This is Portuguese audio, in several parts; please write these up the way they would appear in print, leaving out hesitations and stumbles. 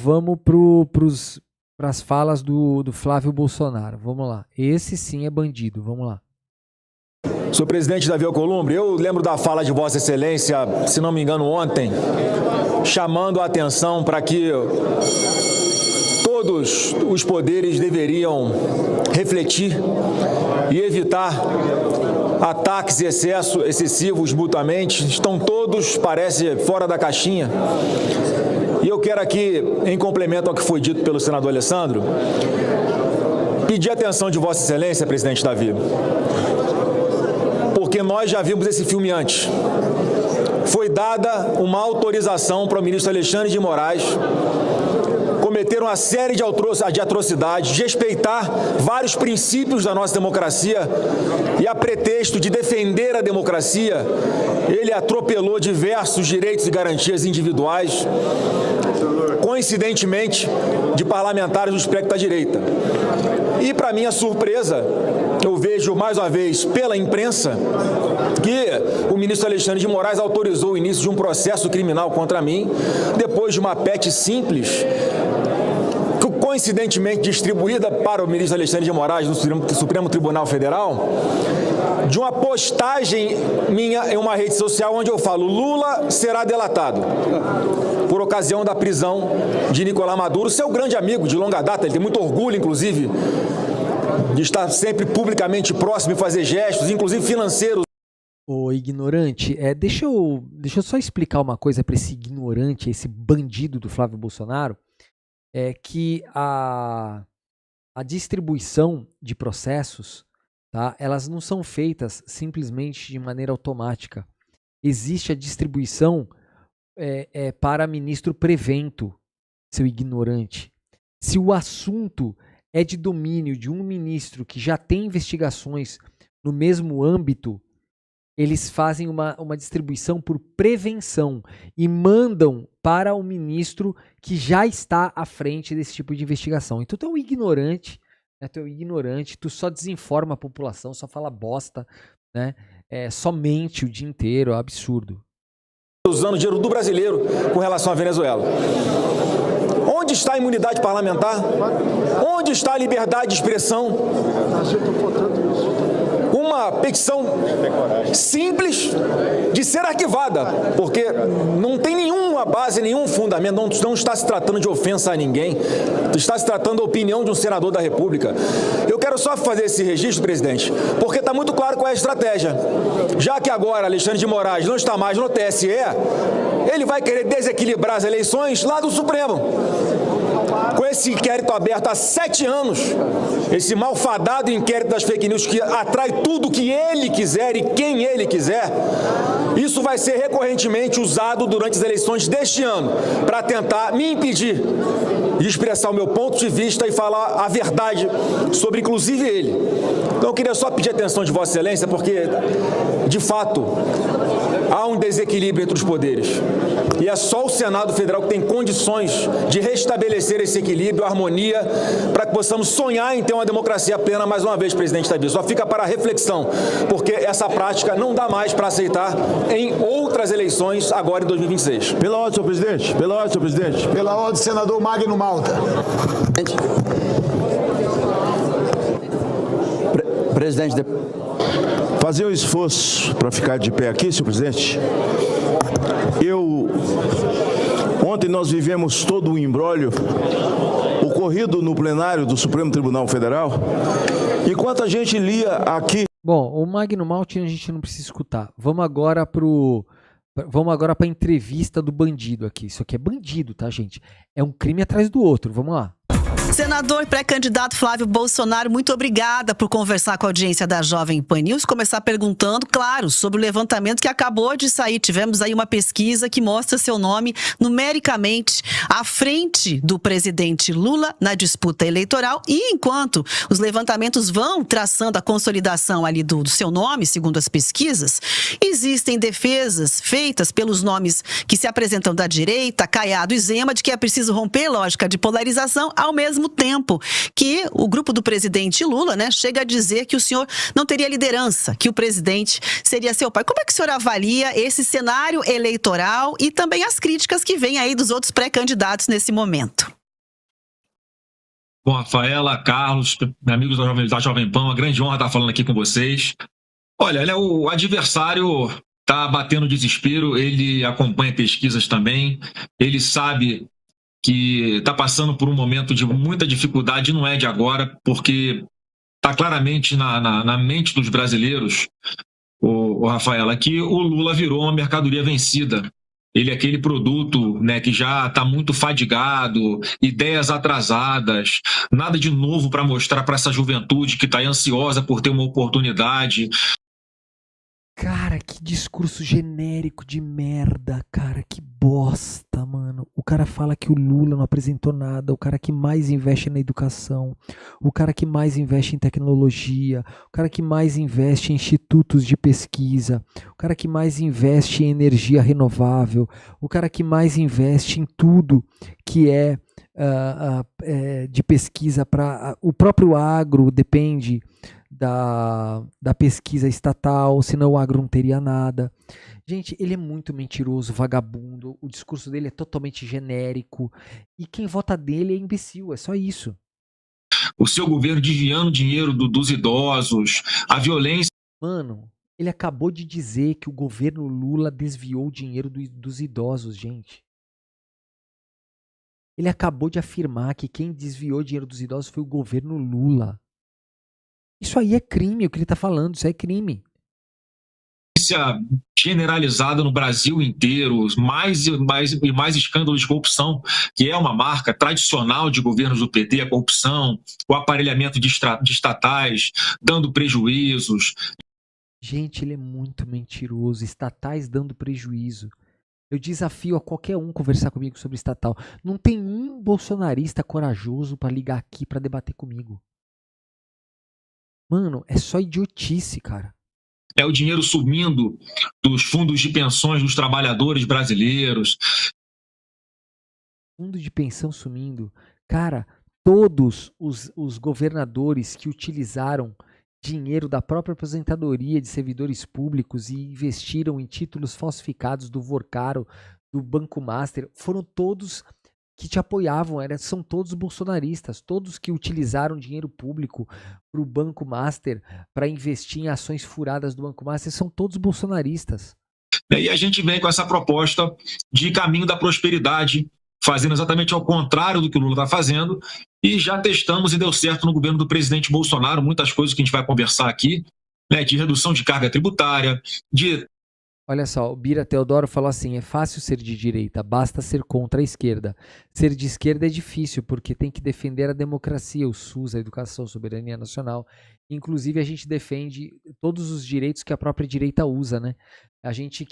Vamos para as falas do Flávio Bolsonaro. Vamos lá. Esse sim é bandido. Vamos lá. Senhor presidente Davi Alcolumbre, eu lembro da fala de Vossa Excelência, se não me engano, ontem, chamando a atenção para que todos os poderes deveriam refletir e evitar ataques e excessos excessivos mutuamente. Estão todos, parece, fora da caixinha. E eu quero aqui, em complemento ao que foi dito pelo senador Alessandro, pedir a atenção de Vossa Excelência, presidente Davi, porque nós já vimos esse filme antes. Foi dada uma autorização para o ministro Alexandre de Moraes cometer uma série de atrocidades, respeitar vários princípios da nossa democracia e, a pretexto de defender a democracia, ele atropelou diversos direitos e garantias individuais, coincidentemente, de parlamentares do espectro da direita. E, para minha surpresa, eu vejo mais uma vez pela imprensa que o ministro Alexandre de Moraes autorizou o início de um processo criminal contra mim, depois de uma PEC simples, coincidentemente distribuída para o ministro Alexandre de Moraes no Supremo Tribunal Federal, de uma postagem minha em uma rede social onde eu falo: Lula será delatado, por ocasião da prisão de Nicolás Maduro, seu grande amigo de longa data. Ele tem muito orgulho, inclusive, de estar sempre publicamente próximo e fazer gestos, inclusive financeiros. Ô, ignorante, deixa eu só explicar uma coisa para esse ignorante, esse bandido do Flávio Bolsonaro, que a distribuição de processos, tá, elas não são feitas simplesmente de maneira automática. Existe a distribuição para ministro prevento, seu ignorante. Se o assunto é de domínio de um ministro que já tem investigações no mesmo âmbito, eles fazem uma distribuição por prevenção e mandam para o ministro que já está à frente desse tipo de investigação. Então tu é um ignorante, né? Tu só desinforma a população, só fala bosta, né? Só mente o dia inteiro, é um absurdo. Usando o dinheiro do brasileiro com relação à Venezuela. Onde está a imunidade parlamentar? Onde está a liberdade de expressão? Uma petição simples de ser arquivada, porque não tem nenhuma base, nenhum fundamento, não está se tratando de ofensa a ninguém, está se tratando da opinião de um senador da República. Eu quero só fazer esse registro, presidente, porque está muito claro qual é a estratégia. Já que agora Alexandre de Moraes não está mais no TSE, ele vai querer desequilibrar as eleições lá do Supremo. Com esse inquérito aberto há 7 anos, esse malfadado inquérito das fake news que atrai tudo que ele quiser e quem ele quiser, isso vai ser recorrentemente usado durante as eleições deste ano para tentar me impedir de expressar o meu ponto de vista e falar a verdade sobre, inclusive, ele. Então, eu queria só pedir a atenção de Vossa Excelência, porque, de fato, há um desequilíbrio entre os poderes. E é só o Senado Federal que tem condições de restabelecer esse equilíbrio, a harmonia, para que possamos sonhar em ter uma democracia plena mais uma vez, presidente Davi. Só fica para a reflexão, porque essa prática não dá mais para aceitar em outras eleições agora em 2026. Pela ordem, senhor presidente. Pela ordem, senhor presidente. Pela ordem, senador Magno Malta. Presidente, fazer um esforço para ficar de pé aqui, senhor presidente. Ontem nós vivemos todo o imbróglio ocorrido no plenário do Supremo Tribunal Federal. Enquanto a gente lia aqui... Bom, o Magno Malta a gente não precisa escutar. Vamos agora para a entrevista do bandido aqui. Isso aqui é bandido, tá, gente? É um crime atrás do outro. Vamos lá. Senador pré-candidato Flávio Bolsonaro, muito obrigada por conversar com a audiência da Jovem Pan News. Começar perguntando, claro, sobre o levantamento que acabou de sair. Tivemos aí uma pesquisa que mostra seu nome numericamente à frente do presidente Lula na disputa eleitoral. E enquanto os levantamentos vão traçando a consolidação ali do seu nome, segundo as pesquisas, existem defesas feitas pelos nomes que se apresentam da direita, Caiado e Zema, de que é preciso romper lógica de polarização, ao mesmo tempo que o grupo do presidente Lula, né, chega a dizer que o senhor não teria liderança, que o presidente seria seu pai. Como é que o senhor avalia esse cenário eleitoral e também as críticas que vêm aí dos outros pré-candidatos nesse momento? Bom, Rafaela, Carlos, amigos da Jovem Pan, uma grande honra estar falando aqui com vocês. Olha, né, o adversário está batendo desespero, ele acompanha pesquisas também, ele sabe que está passando por um momento de muita dificuldade, não é de agora, porque está claramente na mente dos brasileiros, o Rafaela, que o Lula virou uma mercadoria vencida. Ele é aquele produto, né, que já está muito fadigado, ideias atrasadas, nada de novo para mostrar para essa juventude que está ansiosa por ter uma oportunidade. Cara, que discurso genérico de merda, cara, que bosta, mano. O cara fala que o Lula não apresentou nada, o cara que mais investe na educação, o cara que mais investe em tecnologia, o cara que mais investe em institutos de pesquisa, o cara que mais investe em energia renovável, o cara que mais investe em tudo que é de pesquisa para o próprio agro depende da pesquisa estatal, senão o agro não teria nada. Gente, ele é muito mentiroso, vagabundo, o discurso dele é totalmente genérico, e quem vota dele é imbecil, é só isso. O seu governo desviando dinheiro dos idosos, a violência... Mano, ele acabou de dizer que o governo Lula desviou o dinheiro dos idosos, gente. Ele acabou de afirmar que quem desviou o dinheiro dos idosos foi o governo Lula. Isso aí é crime, o que ele está falando, isso aí é crime. Generalizada no Brasil inteiro, mais escândalos de corrupção, que é uma marca tradicional de governos do PT, a corrupção, o aparelhamento de estatais, dando prejuízos. Gente, ele é muito mentiroso, estatais dando prejuízo. Eu desafio a qualquer um conversar comigo sobre estatal. Não tem um bolsonarista corajoso para ligar aqui para debater comigo. Mano, é só idiotice, cara. É o dinheiro sumindo dos fundos de pensões dos trabalhadores brasileiros. Fundo de pensão sumindo. Cara, todos os governadores que utilizaram dinheiro da própria aposentadoria de servidores públicos e investiram em títulos falsificados do Vorcaro, do Banco Master, foram todos que te apoiavam, são todos bolsonaristas, todos que utilizaram dinheiro público para o Banco Master, para investir em ações furadas do Banco Master, são todos bolsonaristas. E a gente vem com essa proposta de caminho da prosperidade, fazendo exatamente ao contrário do que o Lula está fazendo, e já testamos e deu certo no governo do presidente Bolsonaro, muitas coisas que a gente vai conversar aqui, né, de redução de carga tributária, de... Olha só, o Bira Teodoro falou assim, é fácil ser de direita, basta ser contra a esquerda. Ser de esquerda é difícil, porque tem que defender a democracia, o SUS, a educação, a soberania nacional. Inclusive, a gente defende todos os direitos que a própria direita usa, né? A gente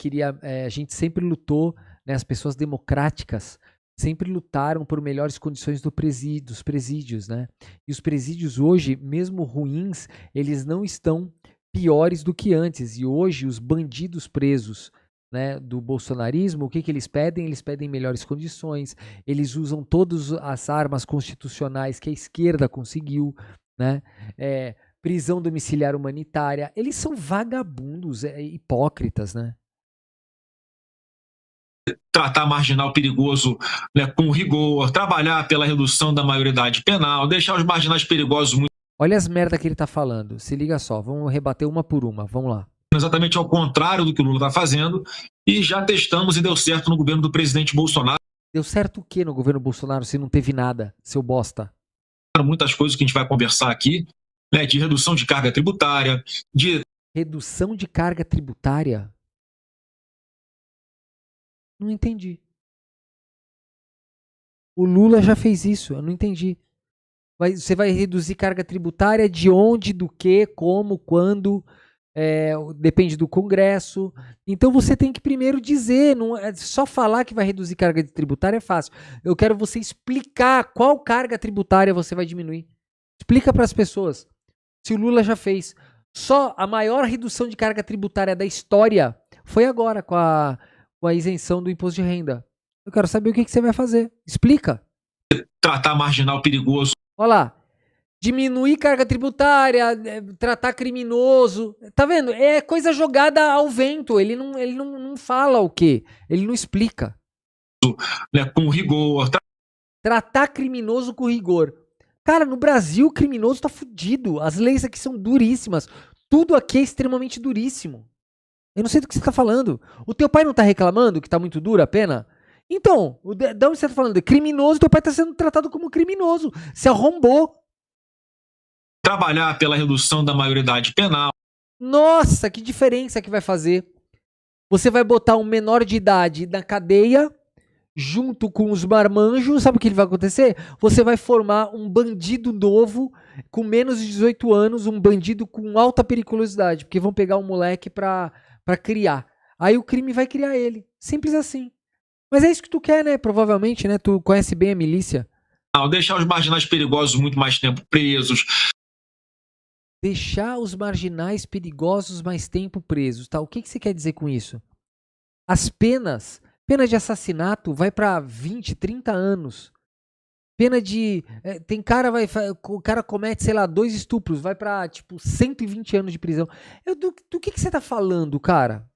sempre lutou, né, as pessoas democráticas sempre lutaram por melhores condições dos presídios, né? E os presídios hoje, mesmo ruins, eles não estão piores do que antes. E hoje os bandidos presos, né, do bolsonarismo, o que eles pedem? Eles pedem melhores condições, eles usam todas as armas constitucionais que a esquerda conseguiu, né? Prisão domiciliar humanitária. Eles são vagabundos, hipócritas, né? Tratar marginal perigoso, né, com rigor, trabalhar pela redução da maioridade penal, deixar os marginais perigosos muito... Olha as merda que ele tá falando. Se liga só, vamos rebater uma por uma. Vamos lá. Exatamente ao contrário do que o Lula está fazendo, e já testamos e deu certo no governo do presidente Bolsonaro. Deu certo o que no governo Bolsonaro se não teve nada, seu bosta? Muitas coisas que a gente vai conversar aqui, né, de redução de carga tributária, de... Redução de carga tributária? Não entendi. O Lula já fez isso, eu não entendi. Você vai reduzir carga tributária de onde, do que, como, quando, depende do Congresso. Então você tem que primeiro dizer, não é só falar que vai reduzir carga tributária é fácil. Eu quero você explicar qual carga tributária você vai diminuir. Explica para as pessoas. Se o Lula já fez. Só a maior redução de carga tributária da história foi agora com a isenção do imposto de renda. Eu quero saber o que você vai fazer. Explica. Tratar marginal perigoso Olha lá. Diminuir carga tributária, tratar criminoso. Tá vendo? É coisa jogada ao vento. Ele não fala o quê? Ele não explica. Né, com rigor. Tratar criminoso com rigor. Cara, no Brasil o criminoso tá fudido. As leis aqui são duríssimas. Tudo aqui é extremamente duríssimo. Eu não sei do que você tá falando. O teu pai não tá reclamando que tá muito dura a pena? Então, de onde você tá falando? Criminoso, teu pai tá sendo tratado como criminoso. Se arrombou. Trabalhar pela redução da maioridade penal. Nossa, que diferença que vai fazer. Você vai botar um menor de idade na cadeia, junto com os marmanjos, sabe o que vai acontecer? Você vai formar um bandido novo, com menos de 18 anos, um bandido com alta periculosidade, porque vão pegar um moleque pra criar. Aí o crime vai criar ele. Simples assim. Mas é isso que tu quer, né? Provavelmente, né? Tu conhece bem a milícia. Deixar os marginais perigosos muito mais tempo presos. Deixar os marginais perigosos mais tempo presos, tá? O que você quer dizer com isso? As penas de assassinato vai para 20, 30 anos. Pena de... tem cara, o cara comete, sei lá, 2 estupros, vai pra, tipo, 120 anos de prisão. Do que você tá falando, cara?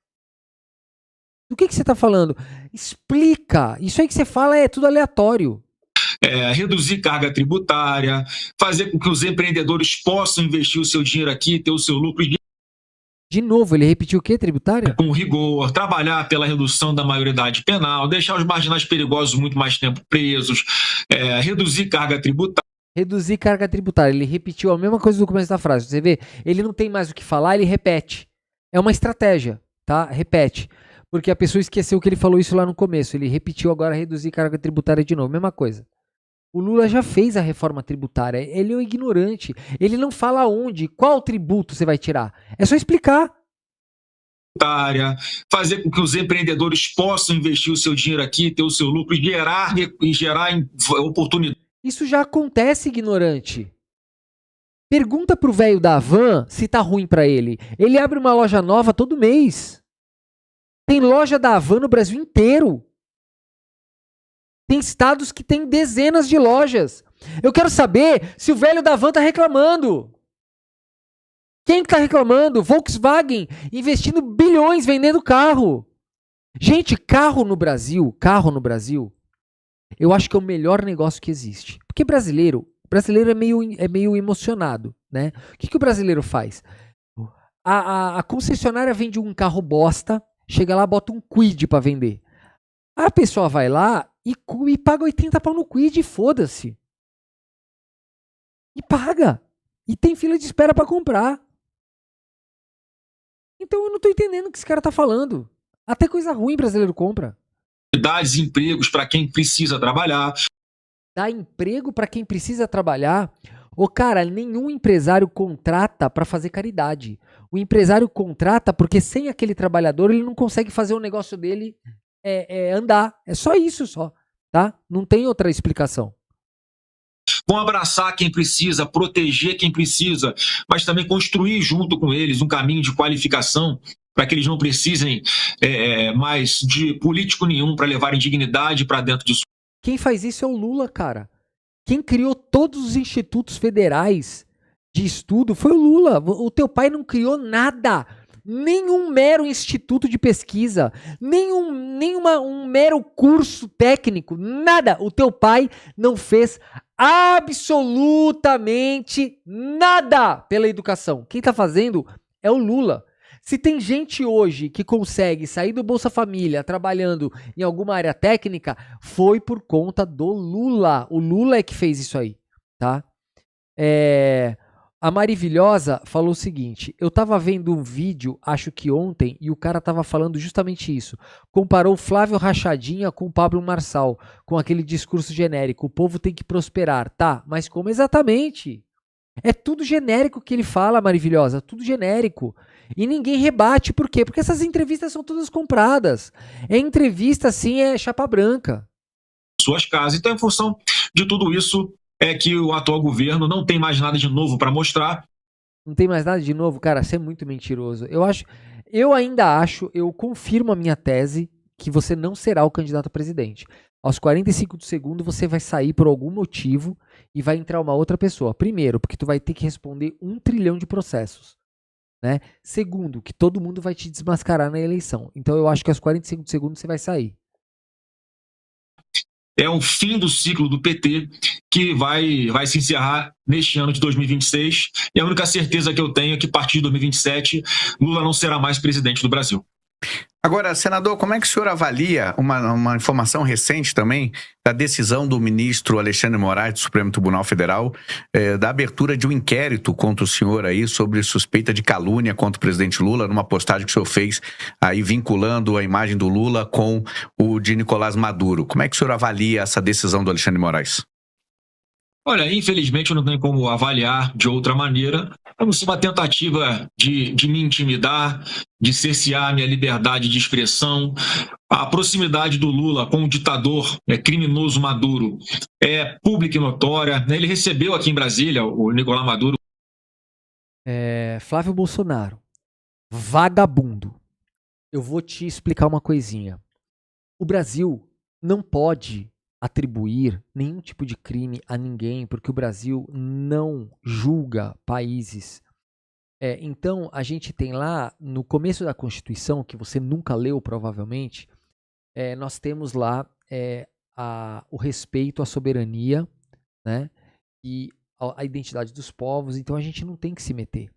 Do que você tá falando? Explica. Isso aí que você fala é tudo aleatório. Reduzir carga tributária, fazer com que os empreendedores possam investir o seu dinheiro aqui, ter o seu lucro. De novo, ele repetiu o quê? Tributária? Com rigor, trabalhar pela redução da maioridade penal, deixar os marginais perigosos muito mais tempo presos, reduzir carga tributária. Reduzir carga tributária. Ele repetiu a mesma coisa do começo da frase. Você vê, ele não tem mais o que falar, ele repete. É uma estratégia, tá? Repete. Porque a pessoa esqueceu que ele falou isso lá no começo. Ele repetiu agora reduzir carga tributária de novo. Mesma coisa. O Lula já fez a reforma tributária. Ele é um ignorante. Ele não fala onde, qual tributo você vai tirar. É só explicar. Fazer com que os empreendedores possam investir o seu dinheiro aqui, ter o seu lucro e gerar oportunidade. Isso já acontece, ignorante. Pergunta pro velho da van se tá ruim pra ele. Ele abre uma loja nova todo mês. Tem loja da Havan no Brasil inteiro. Tem estados que tem dezenas de lojas. Eu quero saber se o velho da Havan tá reclamando. Quem que tá reclamando? Volkswagen investindo bilhões vendendo carro. Gente, carro no Brasil, eu acho que é o melhor negócio que existe. Porque brasileiro é meio emocionado, né? O que o brasileiro faz? A concessionária vende um carro bosta, chega lá, bota um Kwid pra vender. A pessoa vai lá e paga 80 pau no Kwid e foda-se. E paga. E tem fila de espera pra comprar. Então eu não tô entendendo o que esse cara tá falando. Até coisa ruim brasileiro compra. Empregos para quem precisa trabalhar. Dá emprego pra quem precisa trabalhar. Ô cara, nenhum empresário contrata pra fazer caridade. O empresário contrata porque sem aquele trabalhador ele não consegue fazer o negócio dele andar. É só isso, só, tá? Não tem outra explicação. Vão abraçar quem precisa, proteger quem precisa, mas também construir junto com eles um caminho de qualificação para que eles não precisem mais de político nenhum para levarem dignidade para dentro disso. Quem faz isso é o Lula, cara. Quem criou todos os institutos federais de estudo foi o Lula. O teu pai não criou nada. Nenhum mero instituto de pesquisa. Um mero curso técnico. Nada. O teu pai não fez absolutamente nada pela educação. Quem tá fazendo é o Lula. Se tem gente hoje que consegue sair do Bolsa Família trabalhando em alguma área técnica, foi por conta do Lula. O Lula é que fez isso aí, tá? A Maravilhosa falou o seguinte: eu tava vendo um vídeo, acho que ontem, e o cara tava falando justamente isso. Comparou Flávio Rachadinha com Pablo Marçal, com aquele discurso genérico. O povo tem que prosperar, tá? Mas como exatamente? É tudo genérico que ele fala, Maravilhosa, tudo genérico. E ninguém rebate, por quê? Porque essas entrevistas são todas compradas. É entrevista, assim, é chapa branca. Suas casas. Então, em função de tudo isso, é que o atual governo não tem mais nada de novo para mostrar. Não tem mais nada de novo? Cara, você é muito mentiroso. Eu ainda acho, eu confirmo a minha tese que você não será o candidato a presidente. Aos 45 do segundo você vai sair por algum motivo e vai entrar uma outra pessoa. Primeiro, porque tu vai ter que responder 1 trilhão de processos, né? Segundo, que todo mundo vai te desmascarar na eleição. Então eu acho que aos 45 segundos você vai sair. É o fim do ciclo do PT que vai se encerrar neste ano de 2026. E a única certeza que eu tenho é que a partir de 2027 Lula não será mais presidente do Brasil. Agora, senador, como é que o senhor avalia uma informação recente também da decisão do ministro Alexandre de Moraes do Supremo Tribunal Federal da abertura de um inquérito contra o senhor aí sobre suspeita de calúnia contra o presidente Lula, numa postagem que o senhor fez aí vinculando a imagem do Lula com o de Nicolás Maduro. Como é que o senhor avalia essa decisão do Alexandre de Moraes? Olha, infelizmente eu não tenho como avaliar de outra maneira. É uma tentativa de me intimidar, de cercear minha liberdade de expressão. A proximidade do Lula com o ditador criminoso Maduro é pública e notória. Ele recebeu aqui em Brasília o Nicolás Maduro. Flávio Bolsonaro, vagabundo. Eu vou te explicar uma coisinha. O Brasil não pode atribuir nenhum tipo de crime a ninguém, porque o Brasil não julga países. Então, a gente tem lá, no começo da Constituição, que você nunca leu provavelmente, nós temos lá o respeito à soberania, né, e a identidade dos povos, então a gente não tem que se meter.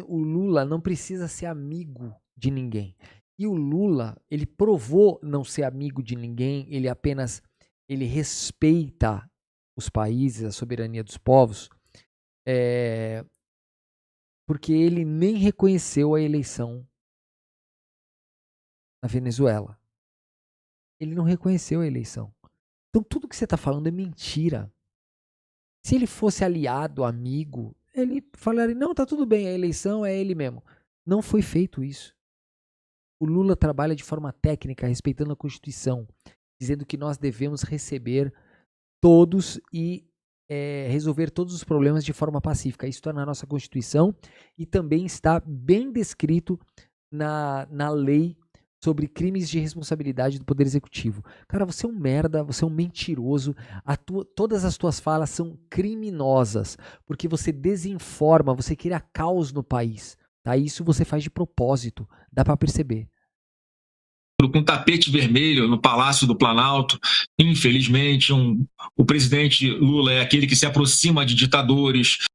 O Lula não precisa ser amigo de ninguém. E o Lula, ele provou não ser amigo de ninguém, ele respeita os países, a soberania dos povos, porque ele nem reconheceu a eleição na Venezuela. Ele não reconheceu a eleição. Então tudo que você está falando é mentira. Se ele fosse aliado, amigo, ele falaria, não, tá tudo bem, a eleição é ele mesmo. Não foi feito isso. O Lula trabalha de forma técnica, respeitando a Constituição, dizendo que nós devemos receber todos e resolver todos os problemas de forma pacífica. Isso está na nossa Constituição e também está bem descrito na lei sobre crimes de responsabilidade do Poder Executivo. Cara, você é um merda, você é um mentiroso, todas as tuas falas são criminosas, porque você desinforma, você cria caos no país. Tá? Isso você faz de propósito, dá para perceber. Com tapete vermelho no Palácio do Planalto. Infelizmente, o presidente Lula é aquele que se aproxima de ditadores.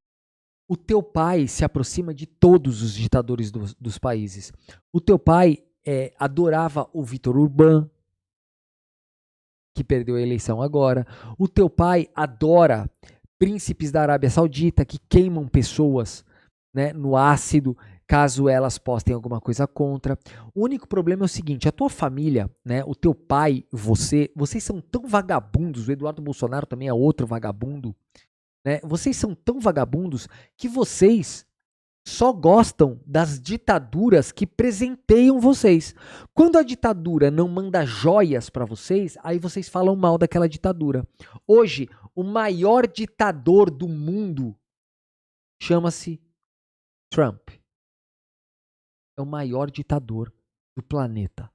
O teu pai se aproxima de todos os ditadores dos países. O teu pai adorava o Vítor Orbán, que perdeu a eleição agora. O teu pai adora príncipes da Arábia Saudita que queimam pessoas, né, no ácido, caso elas postem alguma coisa contra. O único problema é o seguinte, a tua família, né, o teu pai, vocês são tão vagabundos, o Eduardo Bolsonaro também é outro vagabundo, né? Vocês são tão vagabundos que vocês só gostam das ditaduras que presenteiam vocês. Quando a ditadura não manda joias para vocês, aí vocês falam mal daquela ditadura. Hoje, o maior ditador do mundo chama-se Trump. É o maior ditador do planeta.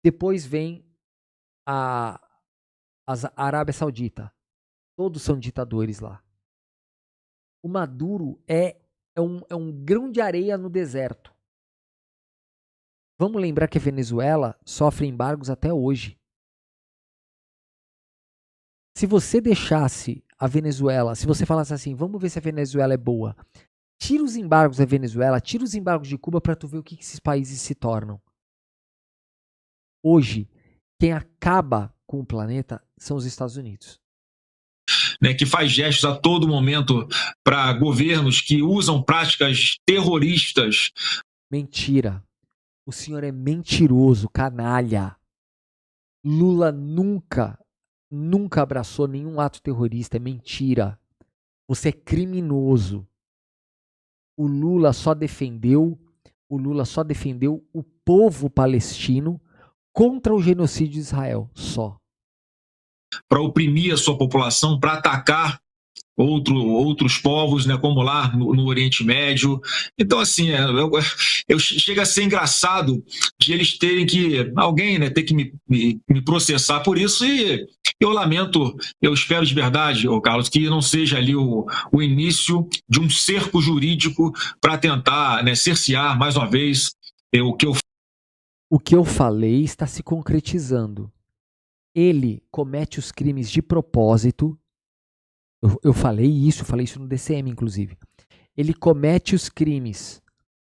Depois vem a Arábia Saudita. Todos são ditadores lá. O Maduro é um grão de areia no deserto. Vamos lembrar que a Venezuela sofre embargos até hoje. Se você deixasse a Venezuela, se você falasse assim, vamos ver se a Venezuela é boa, tira os embargos da Venezuela, tira os embargos de Cuba para tu ver o que esses países se tornam. Hoje, quem acaba com o planeta são os Estados Unidos. Né, que faz gestos a todo momento para governos que usam práticas terroristas. Mentira. O senhor é mentiroso, canalha. Lula nunca abraçou nenhum ato terrorista. É mentira. Você é criminoso. O Lula só defendeu o povo palestino contra o genocídio de Israel, só. Para oprimir a sua população, para atacar outros povos, né, como lá no Oriente Médio. Então, assim, chega a ser engraçado de eles terem que, alguém, né, ter que me processar por isso, e Eu lamento, eu espero de verdade, Carlos, que não seja ali o início de um cerco jurídico para tentar, né, cercear mais uma vez O que eu falei está se concretizando. Ele comete os crimes de propósito. Eu falei isso no DCM, inclusive. Ele comete os crimes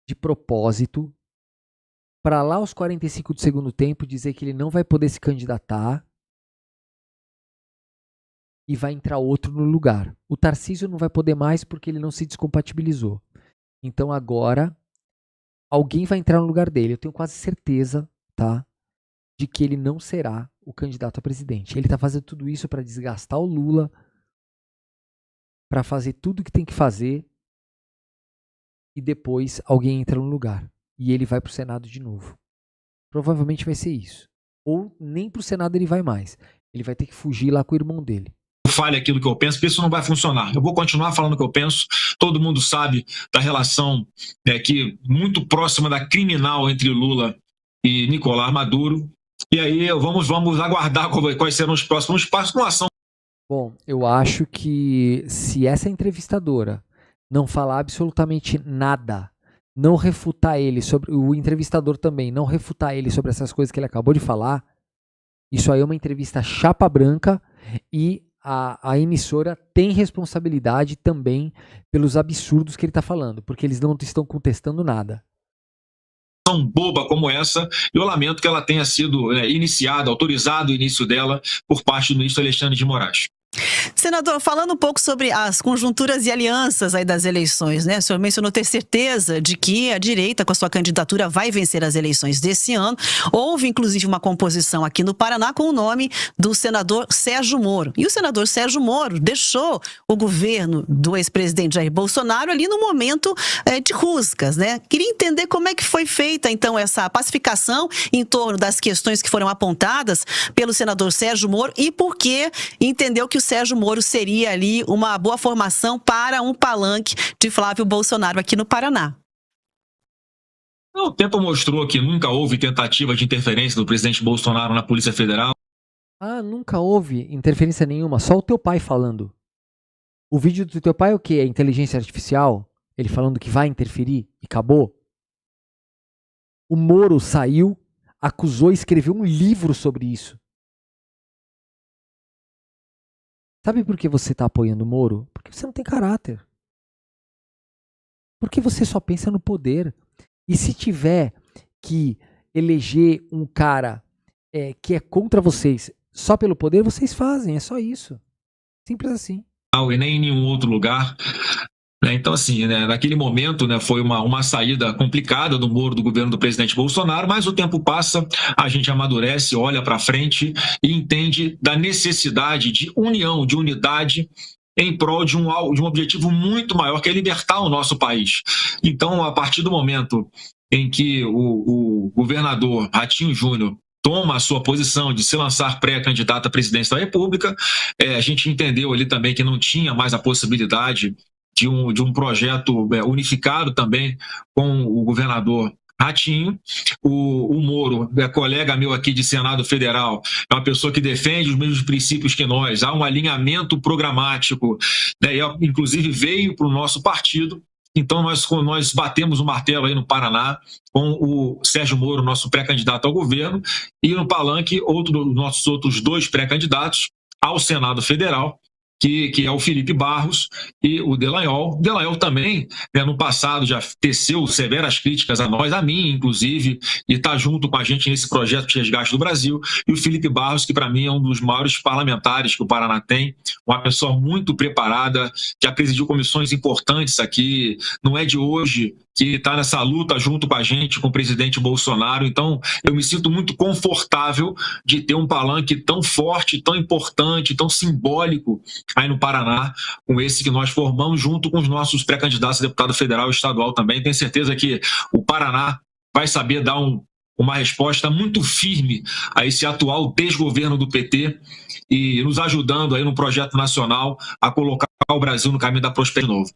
de propósito para lá aos 45 do segundo tempo dizer que ele não vai poder se candidatar e vai entrar outro no lugar. O Tarcísio não vai poder mais porque ele não se descompatibilizou. Então agora alguém vai entrar no lugar dele. Eu tenho quase certeza, tá, de que ele não será o candidato a presidente. Ele está fazendo tudo isso para desgastar o Lula, para fazer tudo o que tem que fazer e depois alguém entra no lugar. E ele vai para o Senado de novo. Provavelmente vai ser isso. Ou nem para o Senado ele vai mais. Ele vai ter que fugir lá com o irmão dele. Fale aquilo que eu penso, porque isso não vai funcionar. Eu vou continuar falando o que eu penso. Todo mundo sabe da relação que muito próxima da criminal entre Lula e Nicolás Maduro. E aí vamos aguardar quais serão os próximos passos com ação. Bom, eu acho que se essa entrevistadora não falar absolutamente nada, não refutar ele sobre o entrevistador também, não refutar ele sobre essas coisas que ele acabou de falar, isso aí é uma entrevista chapa branca e a emissora tem responsabilidade também pelos absurdos que ele está falando, porque eles não estão contestando nada. Boba como essa, eu lamento que ela tenha sido iniciada, autorizado o início dela por parte do ministro Alexandre de Moraes. Senador, falando um pouco sobre as conjunturas e alianças aí das eleições, né? O senhor mencionou ter certeza de que a direita, com a sua candidatura, vai vencer as eleições desse ano. Houve, inclusive, uma composição aqui no Paraná com o nome do senador Sérgio Moro. E o senador Sérgio Moro deixou o governo do ex-presidente Jair Bolsonaro ali no momento de rusgas, né? Queria entender como é que foi feita, então, essa pacificação em torno das questões que foram apontadas pelo senador Sérgio Moro e por que entendeu que o Sérgio Moro seria ali uma boa formação para um palanque de Flávio Bolsonaro aqui no Paraná. O tempo mostrou que nunca houve tentativa de interferência do presidente Bolsonaro na Polícia Federal. Nunca houve interferência nenhuma, só o teu pai falando. O vídeo do teu pai é o quê? É inteligência artificial? Ele falando que vai interferir e acabou? O Moro saiu, acusou e escreveu um livro sobre isso. Sabe por que você está apoiando o Moro? Porque você não tem caráter. Porque você só pensa no poder. E se tiver que eleger um cara que é contra vocês só pelo poder, vocês fazem. É só isso. Simples assim. E nem em nenhum outro lugar. Então, assim, naquele momento foi uma saída complicada do Moro, do governo do presidente Bolsonaro, mas o tempo passa, a gente amadurece, olha para frente e entende da necessidade de união, de unidade em prol de um objetivo muito maior, que é libertar o nosso país. Então, a partir do momento em que o governador Ratinho Júnior toma a sua posição de se lançar pré-candidato à presidência da República, a gente entendeu ali também que não tinha mais a possibilidade de um projeto unificado também com o governador Ratinho. O Moro, colega meu aqui de Senado Federal, é uma pessoa que defende os mesmos princípios que nós, há um alinhamento programático, inclusive veio para o nosso partido. Então nós batemos o martelo aí no Paraná com o Sérgio Moro, nosso pré-candidato ao governo, e no palanque nossos outros dois pré-candidatos ao Senado Federal, que é o Felipe Barros e o Delanhol. Delanhol também, no passado, já teceu severas críticas a nós, a mim, inclusive, e está junto com a gente nesse projeto de resgate do Brasil. E o Felipe Barros, que para mim é um dos maiores parlamentares que o Paraná tem, uma pessoa muito preparada, já presidiu comissões importantes aqui, não é de hoje que está nessa luta junto com a gente, com o presidente Bolsonaro. Então, eu me sinto muito confortável de ter um palanque tão forte, tão importante, tão simbólico aí no Paraná, com esse que nós formamos junto com os nossos pré-candidatos a deputado federal e estadual também. Tenho certeza que o Paraná vai saber dar uma resposta muito firme a esse atual desgoverno do PT e nos ajudando aí no projeto nacional a colocar o Brasil no caminho da prosperidade de novo.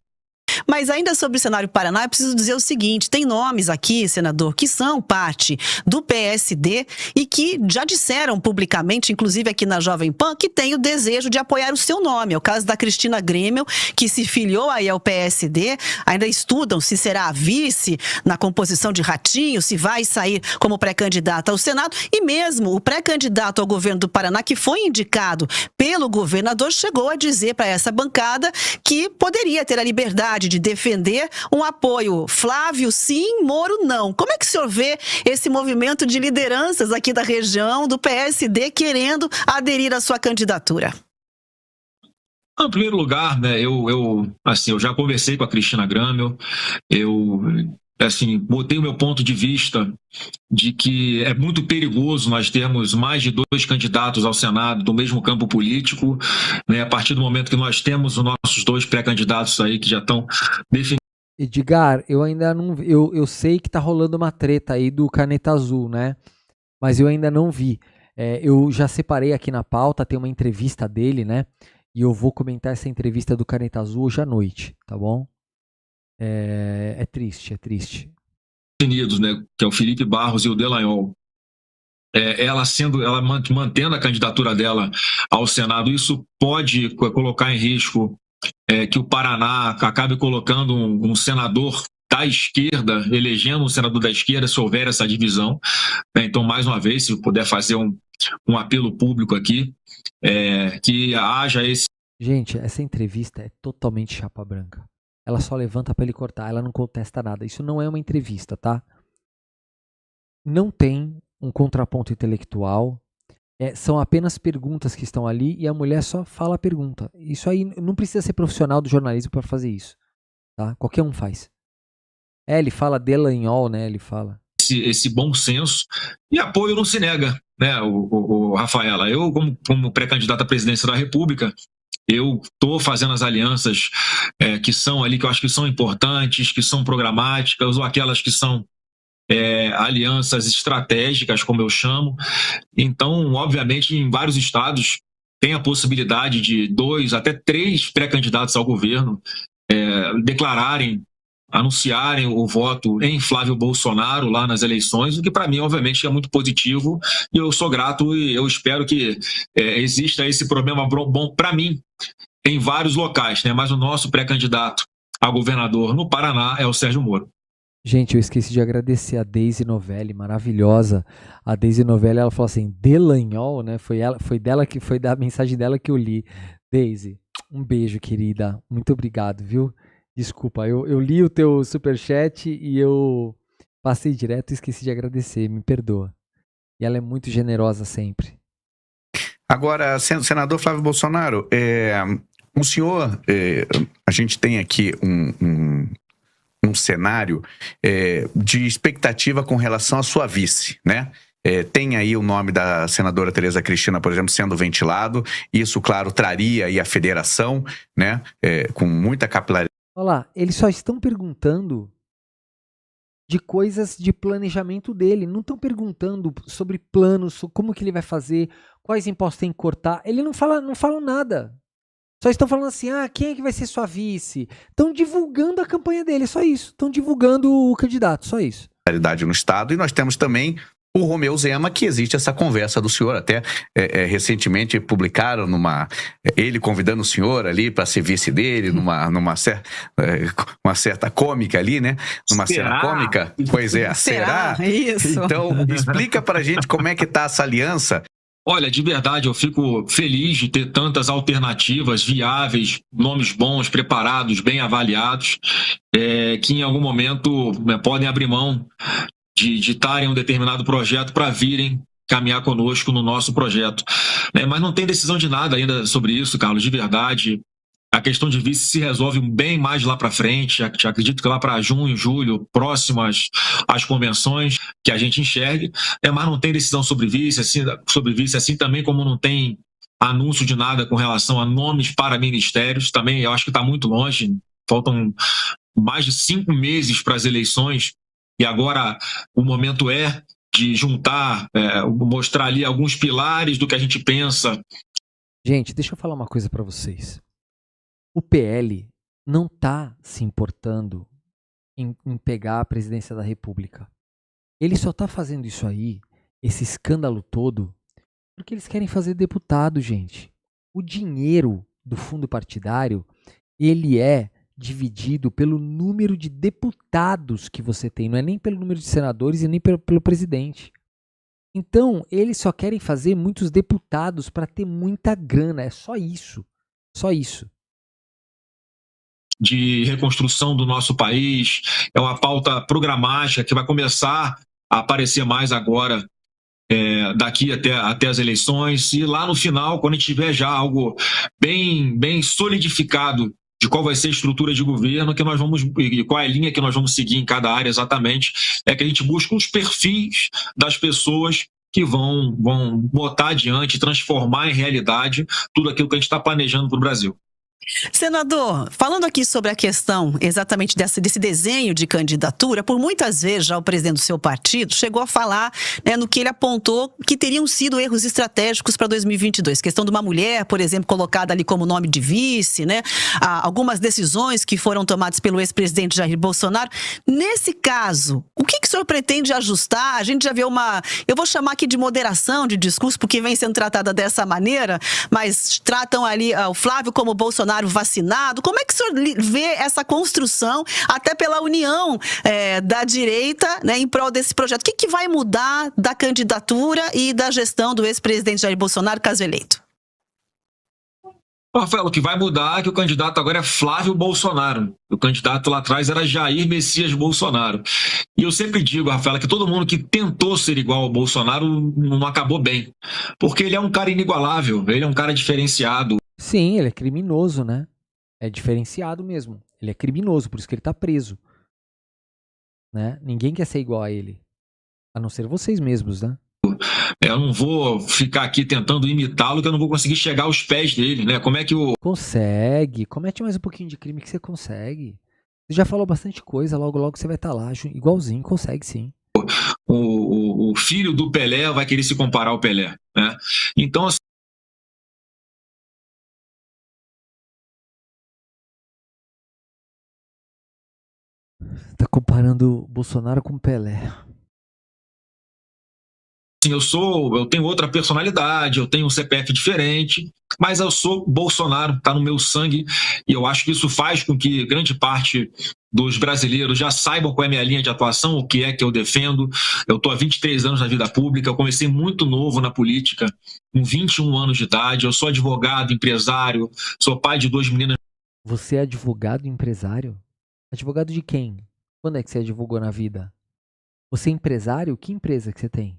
Mas ainda sobre o cenário Paraná, eu preciso dizer o seguinte, tem nomes aqui, senador, que são parte do PSD e que já disseram publicamente, inclusive aqui na Jovem Pan, que tem o desejo de apoiar o seu nome. É o caso da Cristina Grêmio, que se filiou aí ao PSD, ainda estudam se será a vice na composição de Ratinho, se vai sair como pré-candidata ao Senado, e mesmo o pré-candidato ao governo do Paraná, que foi indicado pelo governador, chegou a dizer para essa bancada que poderia ter a liberdade de defender um apoio Flávio sim, Moro não. Como é que o senhor vê esse movimento de lideranças aqui da região do PSD querendo aderir à sua candidatura? Em primeiro lugar, né, eu já conversei com a Cristina Grêmio, eu botei o meu ponto de vista de que é muito perigoso nós termos mais de 2 candidatos ao Senado do mesmo campo político, né, a partir do momento que nós temos os nossos 2 pré-candidatos aí que já estão definidos. Edgar, eu ainda não vi, eu sei que tá rolando uma treta aí do Caneta Azul, né? Mas eu ainda não vi. Eu já separei aqui na pauta, tem uma entrevista dele, né? E eu vou comentar essa entrevista do Caneta Azul hoje à noite, tá bom? É triste. Definidos, né? Que é o Felipe Barros e o Delanhol. Ela mantendo a candidatura dela ao Senado, isso pode colocar em risco que o Paraná acabe colocando um senador da esquerda, elegendo um senador da esquerda, se houver essa divisão. Então, mais uma vez, se puder fazer um apelo público aqui, que haja esse... Gente, essa entrevista é totalmente chapa branca. Ela só levanta para ele cortar, ela não contesta nada. Isso não é uma entrevista, tá? Não tem um contraponto intelectual. São apenas perguntas que estão ali e a mulher só fala a pergunta. Isso aí não precisa ser profissional do jornalismo para fazer isso, tá? Qualquer um faz. Ele fala Delanhol, né? Ele fala. Esse bom senso e apoio não se nega, né, o Rafaela? Eu, como pré-candidato à presidência da República, eu estou fazendo as alianças que são ali, que eu acho que são importantes, que são programáticas, ou aquelas que são alianças estratégicas, como eu chamo. Então, obviamente, em vários estados tem a possibilidade de 2 até 3 pré-candidatos ao governo anunciarem o voto em Flávio Bolsonaro lá nas eleições, o que para mim, obviamente, é muito positivo, e eu sou grato e eu espero que exista esse problema bom para mim em vários locais, né? Mas o nosso pré-candidato a governador no Paraná é o Sérgio Moro. Gente, eu esqueci de agradecer a Deise Novelli, maravilhosa. A Deise Novelli, ela falou assim, Delanhol, né? Foi da mensagem dela que eu li. Deise, um beijo, querida. Muito obrigado, viu? Desculpa, eu li o teu superchat e eu passei direto e esqueci de agradecer, me perdoa. E ela é muito generosa sempre. Agora, senador Flávio Bolsonaro, o senhor, a gente tem aqui um cenário de expectativa com relação à sua vice, né? Tem aí o nome da senadora Tereza Cristina, por exemplo, sendo ventilado. Isso, claro, traria aí a federação, né? Com muita capilaridade. Olha lá, eles só estão perguntando de coisas de planejamento dele. Não estão perguntando sobre planos, como que ele vai fazer, quais impostos tem que cortar. Ele não fala nada. Só estão falando assim, quem é que vai ser sua vice? Estão divulgando a campanha dele, só isso. Estão divulgando o candidato, só isso. No Estado, e nós temos também o Romeu Zema, que existe essa conversa do senhor, até recentemente publicaram ele convidando o senhor ali para ser vice dele, uma certa cômica ali, né? Numa cena cômica. Pois será? Isso. Então, explica pra gente como é que tá essa aliança. Olha, de verdade, eu fico feliz de ter tantas alternativas viáveis, nomes bons, preparados, bem avaliados, que em algum momento podem abrir mão de estarem um determinado projeto para virem caminhar conosco no nosso projeto. Mas não tem decisão de nada ainda sobre isso, Carlos, de verdade. A questão de vice se resolve bem mais lá para frente. Acredito que lá para junho, julho, próximas às convenções, que a gente enxergue. Mas não tem decisão sobre vice, assim também como não tem anúncio de nada com relação a nomes para ministérios. Também eu acho que está muito longe. Faltam mais de 5 meses para as eleições. E agora o momento de juntar, mostrar ali alguns pilares do que a gente pensa. Gente, deixa eu falar uma coisa para vocês. O PL não está se importando em pegar a presidência da República. Ele só está fazendo isso aí, esse escândalo todo, porque eles querem fazer deputado, gente. O dinheiro do fundo partidário, ele é dividido pelo número de deputados que você tem, não é nem pelo número de senadores e nem pelo presidente. Então, eles só querem fazer muitos deputados para ter muita grana, é só isso. Só isso. De reconstrução do nosso país, é uma pauta programática que vai começar a aparecer mais agora, daqui até as eleições, e lá no final, quando a gente tiver já algo bem solidificado de qual vai ser a estrutura de governo que nós vamos, e qual é a linha que nós vamos seguir em cada área exatamente, é que a gente busca os perfis das pessoas que vão botar adiante, transformar em realidade tudo aquilo que a gente está planejando para o Brasil. Senador, falando aqui sobre a questão exatamente desse desenho de candidatura, por muitas vezes já o presidente do seu partido chegou a falar, né, no que ele apontou que teriam sido erros estratégicos para 2022. Questão de uma mulher, por exemplo, colocada ali como nome de vice, né? Algumas decisões que foram tomadas pelo ex-presidente Jair Bolsonaro. Nesse caso, o que o senhor pretende ajustar? A gente já vê eu vou chamar aqui de moderação de discurso, porque vem sendo tratada dessa maneira, mas tratam ali o Flávio como Bolsonaro vacinado. Como é que o senhor vê essa construção, até pela união da direita, né, em prol desse projeto? O que vai mudar da candidatura e da gestão do ex-presidente Jair Bolsonaro, caso eleito? Rafael, o que vai mudar é que o candidato agora é Flávio Bolsonaro. O candidato lá atrás era Jair Messias Bolsonaro. E eu sempre digo, Rafael, que todo mundo que tentou ser igual ao Bolsonaro não acabou bem. Porque ele é um cara inigualável, ele é um cara diferenciado. Sim, ele é criminoso, né? É diferenciado mesmo. Ele é criminoso, por isso que ele tá preso. Né? Ninguém quer ser igual a ele. A não ser vocês mesmos, né? Eu não vou ficar aqui tentando imitá-lo, que eu não vou conseguir chegar aos pés dele, né? Como é que o... Consegue. Comete mais um pouquinho de crime que você consegue. Você já falou bastante coisa, logo logo você vai estar lá, igualzinho, consegue sim. O filho do Pelé vai querer se comparar ao Pelé, né? Então, assim, Tá comparando o Bolsonaro com o Pelé. eu tenho outra personalidade, eu tenho um CPF diferente, mas eu sou Bolsonaro, tá no meu sangue, e eu acho que isso faz com que grande parte dos brasileiros já saibam qual é a minha linha de atuação, o que é que eu defendo. Eu tô há 23 anos na vida pública, eu comecei muito novo na política, com 21 anos de idade, eu sou advogado, empresário, sou pai de 2 meninas. Você é advogado e empresário? Advogado de quem? Quando é que você advogou na vida? Você é empresário? Que empresa que você tem?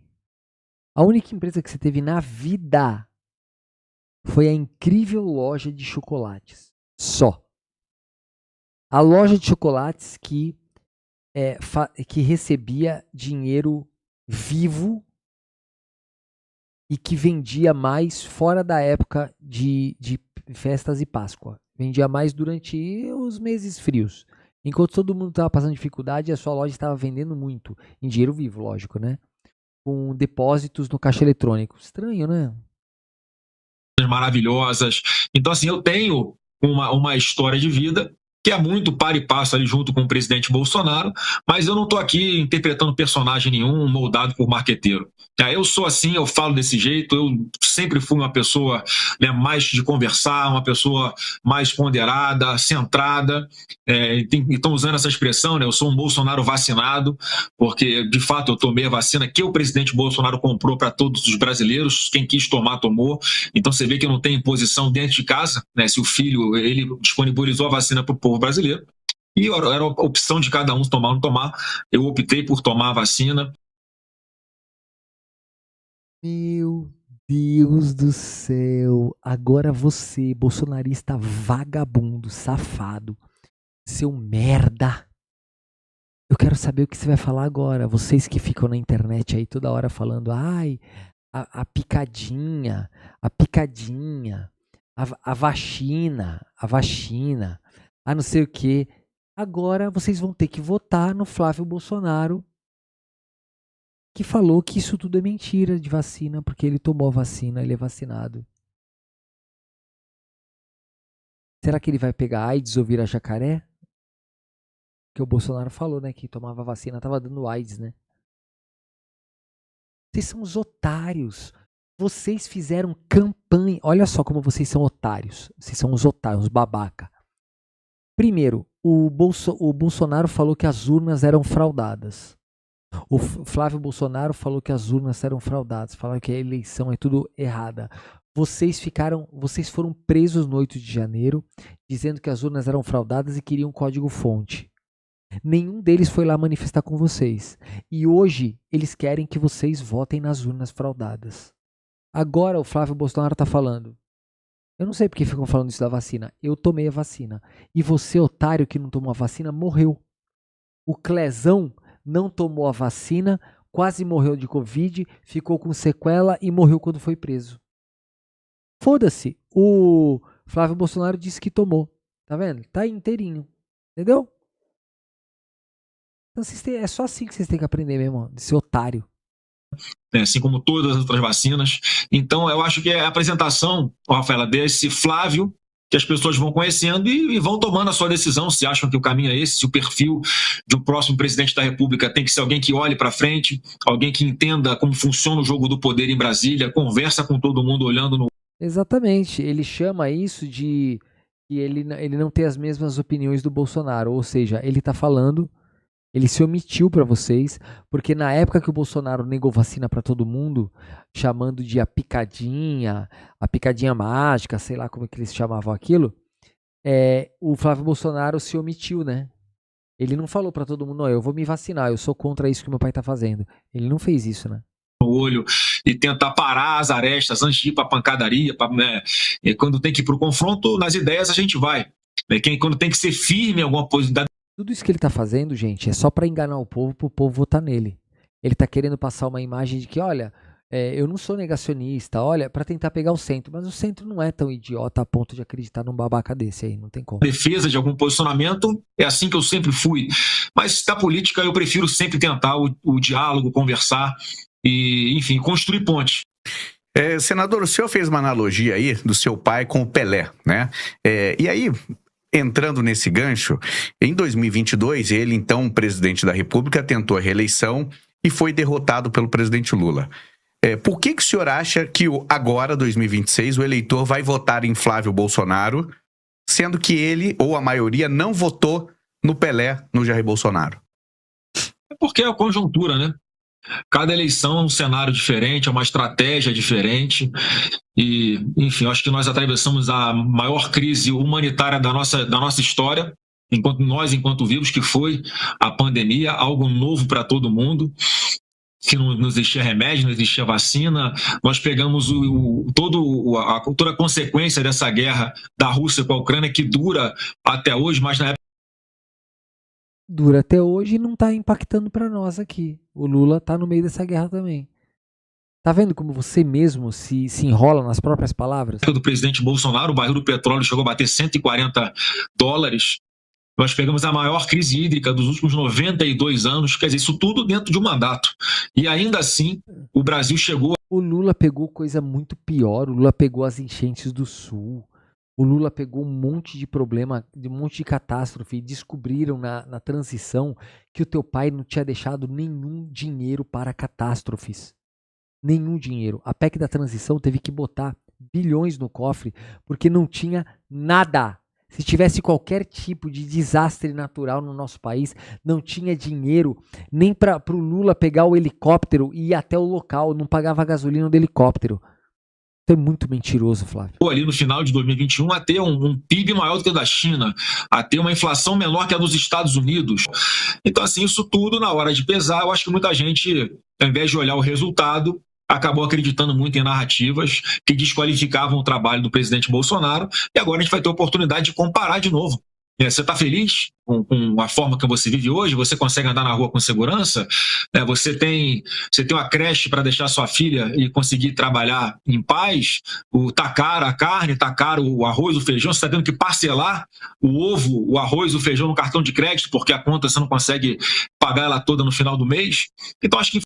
A única empresa que você teve na vida foi a incrível loja de chocolates. Só. A loja de chocolates que recebia dinheiro vivo e que vendia mais fora da época de festas e Páscoa. Vendia mais durante os meses frios. Enquanto todo mundo estava passando dificuldade, a sua loja estava vendendo muito. Em dinheiro vivo, lógico, né? Com depósitos no caixa eletrônico. Estranho, né? Maravilhosas. Então, assim, eu tenho uma história de vida que é muito para e passo ali junto com o presidente Bolsonaro, mas eu não estou aqui interpretando personagem nenhum, moldado por marqueteiro. Eu sou assim, eu falo desse jeito, eu sempre fui uma pessoa, né, mais de conversar, uma pessoa mais ponderada, centrada, estão usando essa expressão, né, eu sou um Bolsonaro vacinado, porque de fato eu tomei a vacina que o presidente Bolsonaro comprou para todos os brasileiros, quem quis tomar, tomou. Então você vê que não tem imposição dentro de casa, né, se o filho, ele disponibilizou a vacina para o povo brasileiro, e era a opção de cada um tomar ou não tomar, eu optei por tomar a vacina. Meu Deus do céu, agora você, bolsonarista vagabundo, safado, seu merda. Eu quero saber o que você vai falar agora. Vocês que ficam na internet aí toda hora falando, ai, a picadinha, a vacina, a não sei o que. Agora vocês vão ter que votar no Flávio Bolsonaro, que falou que isso tudo é mentira de vacina, porque ele tomou a vacina, ele é vacinado. Será que ele vai pegar AIDS ou virar jacaré? Porque o Bolsonaro falou, né, que tomava vacina, tava dando AIDS, né? Vocês são os otários. Vocês fizeram campanha. Olha só como vocês são otários. Vocês são os otários, os babaca. Primeiro, o Bolsonaro falou que as urnas eram fraudadas. O Flávio Bolsonaro falou que as urnas eram fraudadas. Falaram que a eleição é tudo errada. Vocês foram presos no 8 de janeiro, dizendo que as urnas eram fraudadas e queriam código-fonte. Nenhum deles foi lá manifestar com vocês. E hoje eles querem que vocês votem nas urnas fraudadas. Agora o Flávio Bolsonaro está falando. Eu não sei porque ficam falando isso da vacina. Eu tomei a vacina. E você, otário que não tomou a vacina, morreu. O Clezão não tomou a vacina, quase morreu de Covid, ficou com sequela e morreu quando foi preso. Foda-se. O Flávio Bolsonaro disse que tomou. Tá vendo? Tá aí inteirinho. Entendeu? Então é só assim que vocês têm que aprender mesmo, de ser otário. Assim como todas as outras vacinas. Então, eu acho que é a apresentação, Rafaela, desse Flávio, que as pessoas vão conhecendo e vão tomando a sua decisão, se acham que o caminho é esse, se o perfil de um próximo presidente da República tem que ser alguém que olhe para frente, alguém que entenda como funciona o jogo do poder em Brasília, conversa com todo mundo olhando no... Exatamente. Ele chama isso de que ele não tem as mesmas opiniões do Bolsonaro, ou seja, ele está falando... Ele se omitiu para vocês, porque na época que o Bolsonaro negou vacina para todo mundo, chamando de a picadinha mágica, sei lá como é que eles chamavam aquilo, o Flávio Bolsonaro se omitiu, né? Ele não falou para todo mundo, não, eu vou me vacinar, eu sou contra isso que meu pai tá fazendo. Ele não fez isso, né? Olho e tentar parar as arestas antes de ir para a pancadaria, quando tem que ir para o confronto, nas ideias a gente vai. Quando tem que ser firme em alguma oportunidade. Tudo isso que ele tá fazendo, gente, é só para enganar o povo, pro povo votar nele. Ele tá querendo passar uma imagem de que, olha, eu não sou negacionista, olha, para tentar pegar o centro, mas o centro não é tão idiota a ponto de acreditar num babaca desse aí, não tem como. Defesa de algum posicionamento, é assim que eu sempre fui. Mas da política eu prefiro sempre tentar o diálogo, conversar e, enfim, construir pontes. Senador, o senhor fez uma analogia aí do seu pai com o Pelé, né? E aí... Entrando nesse gancho, em 2022, ele, então presidente da República, tentou a reeleição e foi derrotado pelo presidente Lula. Por que o senhor acha que agora, 2026, o eleitor vai votar em Flávio Bolsonaro, sendo que ele, ou a maioria, não votou no Pelé, no Jair Bolsonaro? É porque é a conjuntura, né? Cada eleição é um cenário diferente, é uma estratégia diferente. E, enfim, acho que nós atravessamos a maior crise humanitária da nossa história, enquanto vivos, que foi a pandemia, algo novo para todo mundo, que não existia remédio, não existia vacina. Nós pegamos toda a consequência dessa guerra da Rússia com a Ucrânia, que dura até hoje, mas na época dura até hoje e não está impactando para nós aqui. O Lula está no meio dessa guerra também. Tá vendo como você mesmo se enrola nas próprias palavras? Do presidente Bolsonaro, o barril do petróleo chegou a bater $140. Nós pegamos a maior crise hídrica dos últimos 92 anos. Quer dizer, isso tudo dentro de um mandato. E ainda assim, o Brasil chegou... O Lula pegou coisa muito pior. O Lula pegou as enchentes do Sul. O Lula pegou um monte de problema, um monte de catástrofe, e descobriram na transição que o teu pai não tinha deixado nenhum dinheiro para catástrofes. Nenhum dinheiro. A PEC da transição teve que botar bilhões no cofre porque não tinha nada. Se tivesse qualquer tipo de desastre natural no nosso país, não tinha dinheiro nem para o Lula pegar o helicóptero e ir até o local, não pagava a gasolina do helicóptero. É muito mentiroso, Flávio. Ali no final de 2021 a ter um PIB maior do que o da China, a ter uma inflação menor que a dos Estados Unidos. Então, assim, isso tudo, na hora de pesar, eu acho que muita gente, ao invés de olhar o resultado, acabou acreditando muito em narrativas que desqualificavam o trabalho do presidente Bolsonaro, e agora a gente vai ter a oportunidade de comparar de novo. Você está feliz com a forma que você vive hoje? Você consegue andar na rua com segurança? Você tem uma creche para deixar sua filha e conseguir trabalhar em paz? Tá cara a carne, tá caro o arroz, o feijão, você está tendo que parcelar o ovo, o arroz, o feijão no cartão de crédito, porque a conta você não consegue pagar ela toda no final do mês. Então acho que...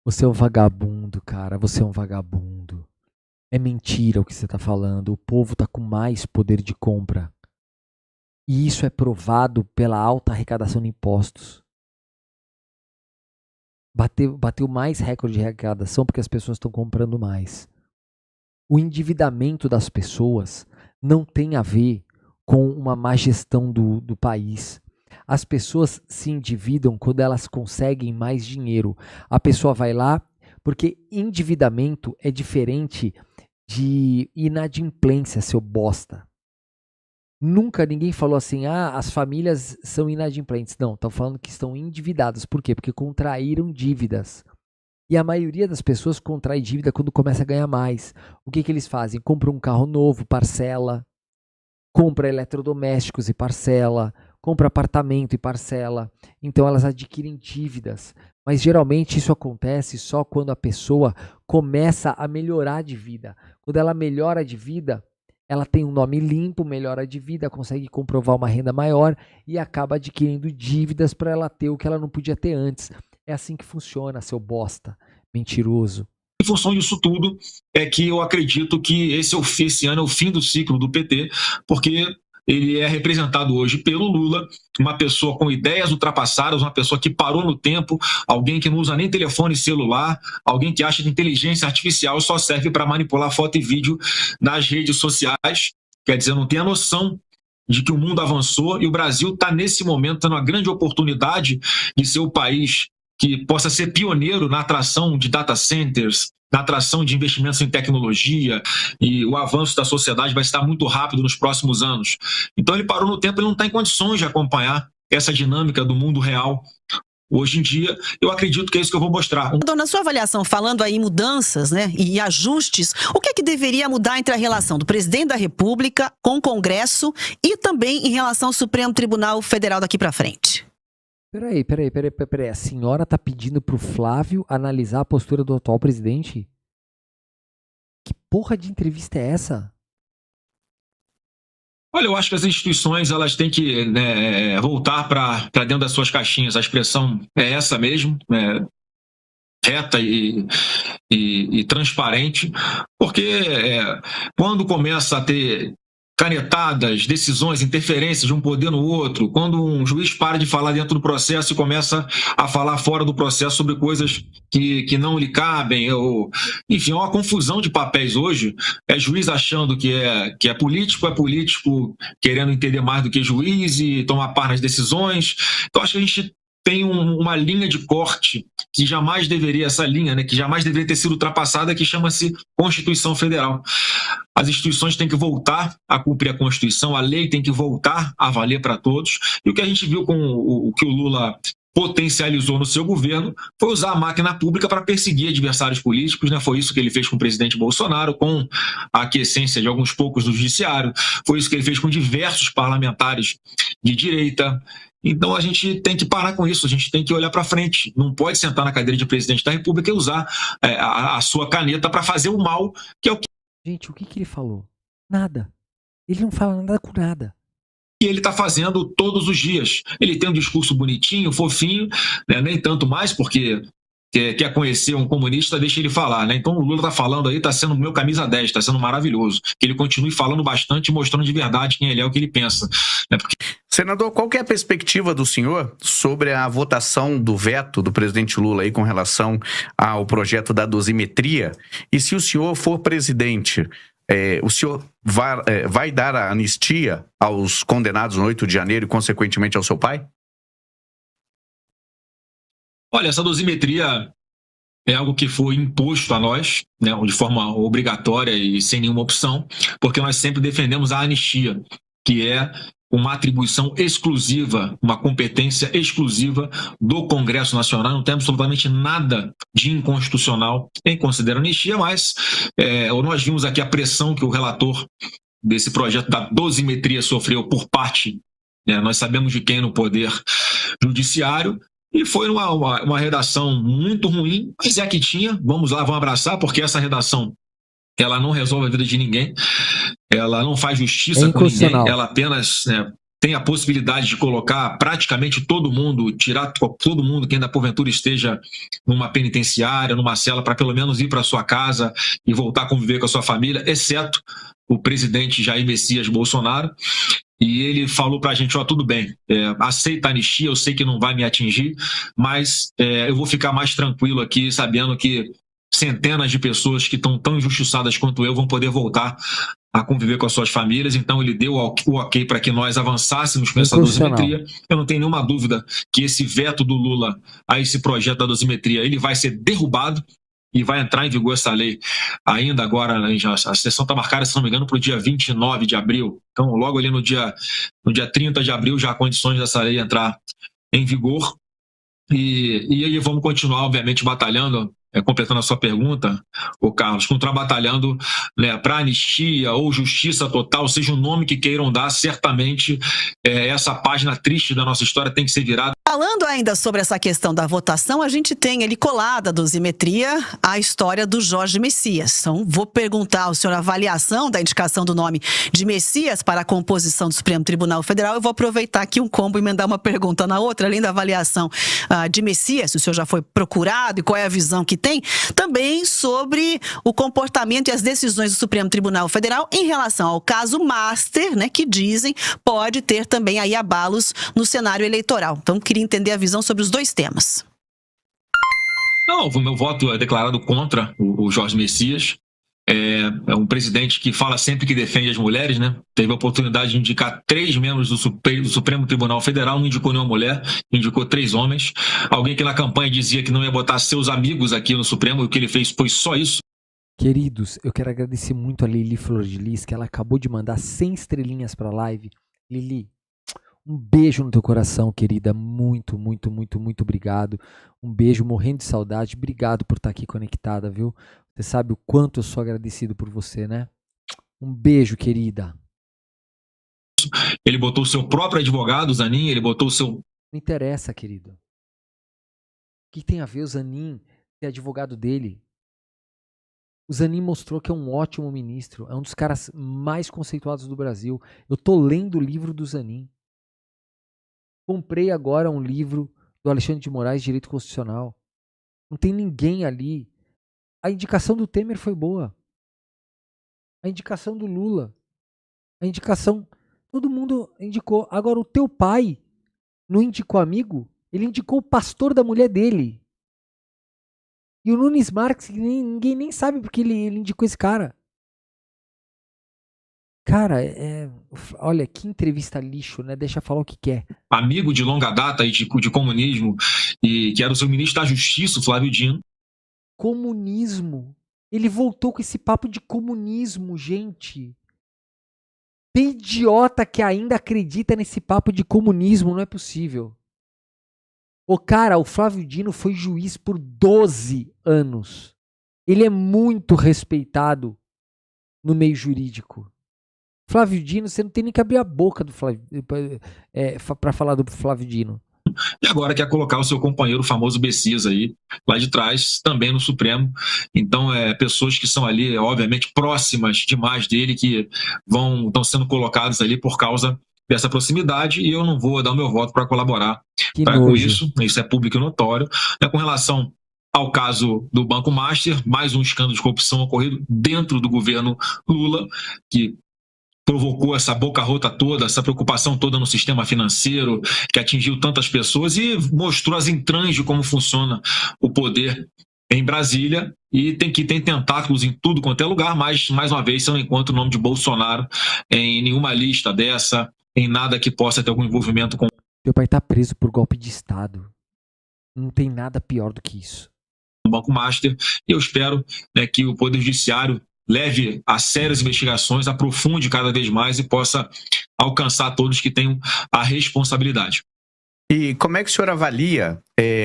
Você é um vagabundo, cara. Você é um vagabundo. É mentira o que você está falando. O povo está com mais poder de compra. E isso é provado pela alta arrecadação de impostos. Bateu mais recorde de arrecadação porque as pessoas estão comprando mais. O endividamento das pessoas não tem a ver com uma má gestão do país. As pessoas se endividam quando elas conseguem mais dinheiro. A pessoa vai lá, porque endividamento é diferente de inadimplência, seu bosta. Nunca ninguém falou assim, as famílias são inadimplentes. Não, estão falando que estão endividadas. Por quê? Porque contraíram dívidas. E a maioria das pessoas contrai dívida quando começa a ganhar mais. O que eles fazem? Compram um carro novo, parcela. Compra eletrodomésticos e parcela. Compra apartamento e parcela. Então elas adquirem dívidas. Mas geralmente isso acontece só quando a pessoa começa a melhorar de vida. Quando ela melhora de vida, ela tem um nome limpo, melhora de vida, consegue comprovar uma renda maior e acaba adquirindo dívidas para ela ter o que ela não podia ter antes. É assim que funciona, seu bosta, mentiroso. Em função disso tudo, é que eu acredito que esse ano é o fim do ciclo do PT, porque ele é representado hoje pelo Lula, uma pessoa com ideias ultrapassadas, uma pessoa que parou no tempo, alguém que não usa nem telefone celular, alguém que acha que inteligência artificial só serve para manipular foto e vídeo nas redes sociais. Quer dizer, não tem a noção de que o mundo avançou e o Brasil está, nesse momento, tendo uma grande oportunidade de ser o país que possa ser pioneiro na atração de data centers, na atração de investimentos em tecnologia, e o avanço da sociedade vai estar muito rápido nos próximos anos. Então ele parou no tempo, ele não está em condições de acompanhar essa dinâmica do mundo real. Hoje em dia, eu acredito que é isso que eu vou mostrar. Na sua avaliação, falando aí em mudanças, né, e ajustes, o que é que deveria mudar entre a relação do presidente da República com o Congresso e também em relação ao Supremo Tribunal Federal daqui para frente? Peraí. A senhora tá pedindo pro Flávio analisar a postura do atual presidente? Que porra de entrevista é essa? Olha, eu acho que as instituições elas têm que voltar para dentro das suas caixinhas. A expressão é essa mesmo, reta e transparente, porque quando começa a ter canetadas, decisões, interferências de um poder no outro, quando um juiz para de falar dentro do processo e começa a falar fora do processo sobre coisas que não lhe cabem, enfim, é uma confusão de papéis hoje. É juiz achando que é político querendo entender mais do que juiz e tomar par nas decisões. Então acho que a gente tem uma linha de corte que jamais deveria, essa linha, né, que jamais deveria ter sido ultrapassada, que chama-se Constituição Federal. As instituições têm que voltar a cumprir a Constituição, a lei tem que voltar a valer para todos. E o que a gente viu com o que o Lula potencializou no seu governo foi usar a máquina pública para perseguir adversários políticos, né? Foi isso que ele fez com o presidente Bolsonaro, com a aquiescência de alguns poucos do judiciário, foi isso que ele fez com diversos parlamentares de direita. Então a gente tem que parar com isso, a gente tem que olhar para frente. Não pode sentar na cadeira de presidente da República e usar a sua caneta para fazer o mal, que é o que... Gente, o que ele falou? Nada. Ele não fala nada com nada. E ele está fazendo todos os dias. Ele tem um discurso bonitinho, fofinho, né? Nem tanto mais, porque quer conhecer um comunista, deixa ele falar, né? Então o Lula está falando aí, está sendo meu camisa 10, está sendo maravilhoso. Que ele continue falando bastante e mostrando de verdade quem ele é, o que ele pensa. Né? Porque... Senador, qual que é a perspectiva do senhor sobre a votação do veto do presidente Lula aí com relação ao projeto da dosimetria? E se o senhor for presidente, o senhor vai dar a anistia aos condenados no 8 de janeiro e, consequentemente, ao seu pai? Olha, essa dosimetria é algo que foi imposto a nós, né, de forma obrigatória e sem nenhuma opção, porque nós sempre defendemos a anistia, que é uma atribuição exclusiva, uma competência exclusiva do Congresso Nacional. Não tem absolutamente nada de inconstitucional em considerar anistia, mas nós vimos aqui a pressão que o relator desse projeto da dosimetria sofreu por parte, nós sabemos de quem no Poder Judiciário, e foi uma redação muito ruim, mas é que tinha. Vamos lá, vamos abraçar, porque essa redação ela não resolve a vida de ninguém, ela não faz justiça com ninguém, ela apenas tem a possibilidade de colocar praticamente todo mundo, tirar todo mundo que ainda porventura esteja numa penitenciária, numa cela, para pelo menos ir para sua casa e voltar a conviver com a sua família, exceto o presidente Jair Messias Bolsonaro. e ele falou pra gente, tudo bem, aceita a anistia, eu sei que não vai me atingir, mas eu vou ficar mais tranquilo aqui, sabendo que centenas de pessoas que estão tão injustiçadas quanto eu vão poder voltar a conviver com as suas famílias. Então ele deu o ok para que nós avançássemos com essa dosimetria. Eu não tenho nenhuma dúvida que esse veto do Lula a esse projeto da dosimetria, ele vai ser derrubado e vai entrar em vigor essa lei ainda agora. A sessão está marcada, se não me engano, para o dia 29 de abril. Então logo ali no dia 30 de abril já há condições dessa lei entrar em vigor. E aí vamos continuar, obviamente, batalhando, completando a sua pergunta, Carlos, continuar batalhando, né, para anistia ou justiça total, seja o nome que queiram dar, certamente essa página triste da nossa história tem que ser virada. Falando ainda sobre essa questão da votação, a gente tem ali colada a dosimetria a história do Jorge Messias. Então, vou perguntar ao senhor a avaliação da indicação do nome de Messias para a composição do Supremo Tribunal Federal. Eu vou aproveitar aqui um combo e emendar uma pergunta na outra, além da avaliação de Messias, se o senhor já foi procurado e qual é a visão que tem, também sobre o comportamento e as decisões do Supremo Tribunal Federal em relação ao caso Master, né, que dizem pode ter também aí abalos no cenário eleitoral. Então, queria entender a visão sobre os dois temas. Não, o meu voto é declarado contra o Jorge Messias. É um presidente que fala sempre que defende as mulheres, né? Teve a oportunidade de indicar 3 membros do Supremo Tribunal Federal, não indicou nenhuma mulher, indicou 3 homens. Alguém que na campanha dizia que não ia botar seus amigos aqui no Supremo, e o que ele fez foi só isso. Queridos, eu quero agradecer muito a Lili Flor de Lis, que ela acabou de mandar 100 estrelinhas para a live. Lili, um beijo no teu coração, querida. Muito, muito, muito, muito obrigado. Um beijo, morrendo de saudade. Obrigado por estar aqui conectada, viu? Você sabe o quanto eu sou agradecido por você, né? Um beijo, querida. Ele botou o seu próprio advogado, o Zanin, ele botou o seu... Não interessa, querido. O que tem a ver o Zanin ser advogado dele? O Zanin mostrou que é um ótimo ministro. É um dos caras mais conceituados do Brasil. Eu tô lendo o livro do Zanin. Comprei agora um livro do Alexandre de Moraes, Direito Constitucional. Não tem ninguém ali. A indicação do Temer foi boa. A indicação do Lula. A indicação... Todo mundo indicou. Agora, o teu pai não indicou amigo? Ele indicou o pastor da mulher dele. E o Nunes Marques, ninguém nem sabe porque ele indicou esse cara. Cara, olha, que entrevista lixo, né? Deixa falar o que quer. Amigo de longa data aí de comunismo, e que era o seu ministro da Justiça, o Flávio Dino. Comunismo. Ele voltou com esse papo de comunismo, gente. Tem idiota que ainda acredita nesse papo de comunismo, não é possível. Cara, o Flávio Dino foi juiz por 12 anos. Ele é muito respeitado no meio jurídico. Flávio Dino, você não tem nem que abrir a boca do para falar do Flávio Dino. E agora quer colocar o seu companheiro, o famoso Messias aí, lá de trás, também no Supremo. Então, pessoas que são ali, obviamente, próximas demais dele, que estão sendo colocadas ali por causa dessa proximidade, e eu não vou dar o meu voto para colaborar com isso. Isso é público e notório. Com relação ao caso do Banco Master, mais um escândalo de corrupção ocorrido dentro do governo Lula, que provocou essa boca rota toda, essa preocupação toda no sistema financeiro, que atingiu tantas pessoas e mostrou as entranhas de como funciona o poder em Brasília, e tem tentáculos em tudo quanto é lugar, mas, mais uma vez, você não encontra o nome de Bolsonaro em nenhuma lista dessa, em nada que possa ter algum envolvimento com... Meu pai tá preso por golpe de Estado. Não tem nada pior do que isso. O Banco Master, e eu espero, né, que o Poder Judiciário leve a sério as investigações, aprofunde cada vez mais e possa alcançar todos que tenham a responsabilidade. E como é que o senhor avalia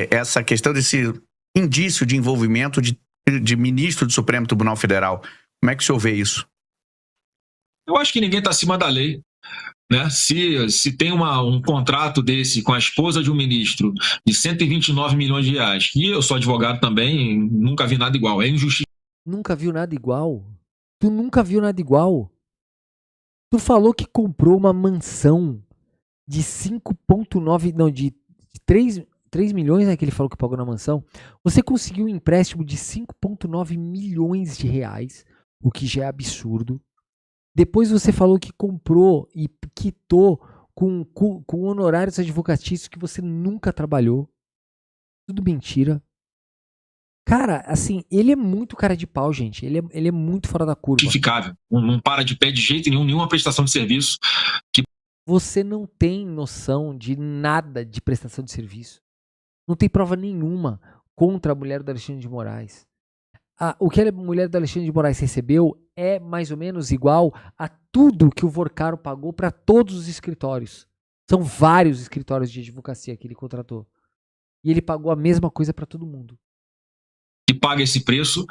essa questão desse indício de envolvimento de ministro do Supremo Tribunal Federal? Como é que o senhor vê isso? Eu acho que ninguém está acima da lei, né? Se tem um contrato desse com a esposa de um ministro de 129 milhões de reais, e eu sou advogado também, nunca vi nada igual, é injustiça. Nunca viu nada igual? Tu nunca viu nada igual? Tu falou que comprou uma mansão de 5,9... Não, de 3 milhões, né, que ele falou que pagou na mansão. Você conseguiu um empréstimo de 5,9 milhões de reais, o que já é absurdo. Depois você falou que comprou e quitou com honorários advocatícios que você nunca trabalhou. Tudo mentira. Cara, assim, ele é muito cara de pau, gente. Ele é muito fora da curva. Justificável. Não para de pé de jeito nenhum, nenhuma prestação de serviço. Você não tem noção de nada de prestação de serviço. Não tem prova nenhuma contra a mulher do Alexandre de Moraes. O que a mulher do Alexandre de Moraes recebeu é mais ou menos igual a tudo que o Vorcaro pagou para todos os escritórios. São vários escritórios de advocacia que ele contratou. E ele pagou a mesma coisa para todo mundo. Que paga esse preço,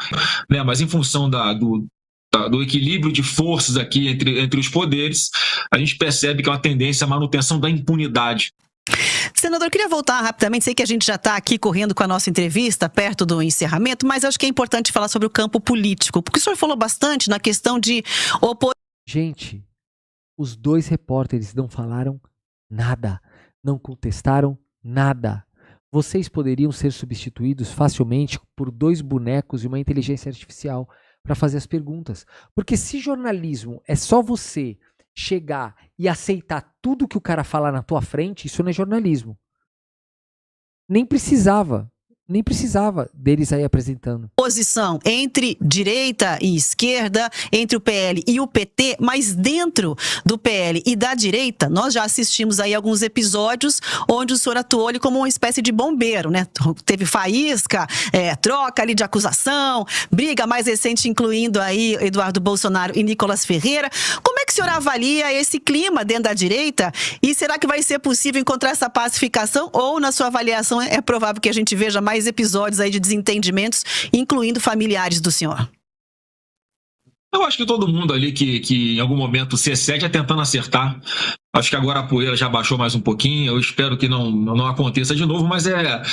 né? Mas em função do equilíbrio de forças aqui entre os poderes, a gente percebe que é uma tendência à manutenção da impunidade. Senador, eu queria voltar rapidamente, sei que a gente já está aqui correndo com a nossa entrevista, perto do encerramento, mas acho que é importante falar sobre o campo político, porque o senhor falou bastante na questão de Gente, os 2 repórteres não falaram nada, não contestaram nada. Vocês poderiam ser substituídos facilmente por 2 bonecos e uma inteligência artificial para fazer as perguntas. Porque se jornalismo é só você chegar e aceitar tudo que o cara falar na tua frente, isso não é jornalismo. Nem precisava deles aí apresentando. Posição entre direita e esquerda, entre o PL e o PT, mas dentro do PL e da direita, nós já assistimos aí alguns episódios onde o senhor atuou ali como uma espécie de bombeiro, né? Teve faísca, troca ali de acusação, briga mais recente incluindo aí Eduardo Bolsonaro e Nicolas Ferreira. Como é que o senhor avalia esse clima dentro da direita? E será que vai ser possível encontrar essa pacificação? Ou, na sua avaliação, é provável que a gente veja mais episódios aí de desentendimentos, incluindo familiares do senhor? Eu acho que todo mundo ali que em algum momento se excede é tentando acertar. Acho que agora a poeira já baixou mais um pouquinho. Eu espero que não aconteça de novo, mas é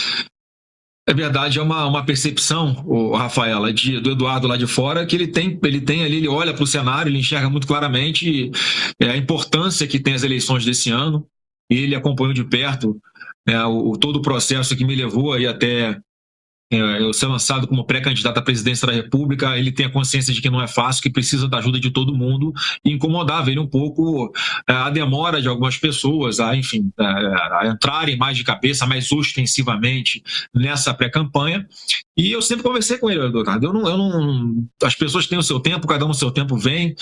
verdade, é uma percepção, Rafaela, do Eduardo lá de fora, que ele tem ali, ele olha para o cenário, ele enxerga muito claramente a importância que tem as eleições desse ano. Ele acompanhou de perto todo o processo que me levou aí até eu ser lançado como pré-candidato à presidência da República. Ele tem a consciência de que não é fácil, que precisa da ajuda de todo mundo, e incomodava ele um pouco a demora de algumas pessoas a entrarem mais de cabeça, mais ostensivamente nessa pré-campanha. E eu sempre conversei com ele, Eduardo. As pessoas têm o seu tempo, cada um no seu tempo vem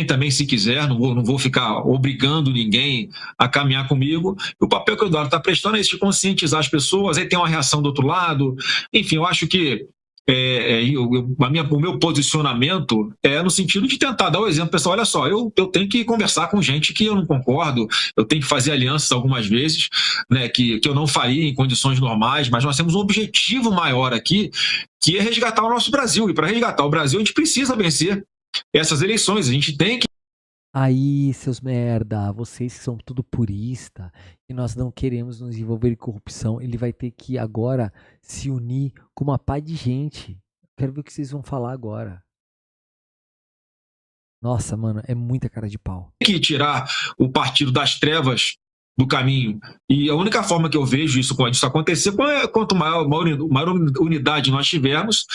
também se quiser, não vou ficar obrigando ninguém a caminhar comigo. E o papel que o Eduardo está prestando é esse, de conscientizar as pessoas, aí tem uma reação do outro lado. Enfim, eu acho que o meu posicionamento é no sentido de tentar dar o exemplo, pessoal, olha só, eu tenho que conversar com gente que eu não concordo, eu tenho que fazer alianças algumas vezes, né, que eu não faria em condições normais, mas nós temos um objetivo maior aqui, que é resgatar o nosso Brasil, e para resgatar o Brasil a gente precisa vencer essas eleições, a gente tem que... Aí, seus merda, vocês que são tudo purista e nós não queremos nos envolver em corrupção, ele vai ter que agora se unir com uma pá de gente. Quero ver o que vocês vão falar agora. Nossa, mano, é muita cara de pau. Que tirar o partido das trevas do caminho. E a única forma que eu vejo isso acontecer, quanto maior unidade nós tivermos,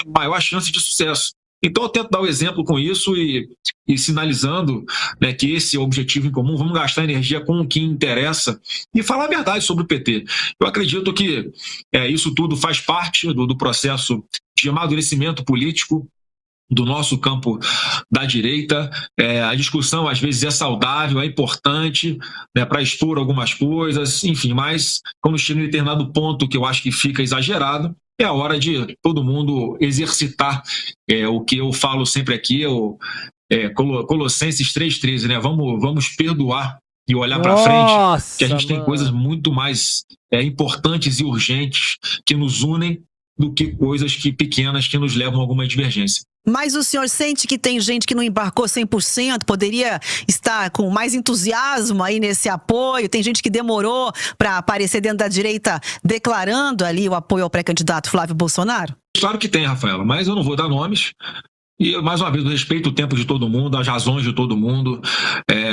maior a chance de sucesso. Então eu tento dar o exemplo com isso e sinalizando, né, que esse é o objetivo em comum. Vamos gastar energia com o que interessa e falar a verdade sobre o PT. Eu acredito que isso tudo faz parte do processo de amadurecimento político do nosso campo da direita. A discussão às vezes é saudável, é importante, né, para expor algumas coisas, enfim, mas quando chega em determinado ponto que eu acho que fica exagerado, é a hora de todo mundo exercitar o que eu falo sempre aqui, Colossenses 3,13, né? Vamos perdoar e olhar para frente, que a gente tem coisas muito mais importantes e urgentes que nos unem do que coisas pequenas que nos levam a alguma divergência. Mas o senhor sente que tem gente que não embarcou 100%, poderia estar com mais entusiasmo aí nesse apoio? Tem gente que demorou para aparecer dentro da direita declarando ali o apoio ao pré-candidato Flávio Bolsonaro? Claro que tem, Rafaela, mas eu não vou dar nomes. E, mais uma vez, eu respeito o tempo de todo mundo, as razões de todo mundo.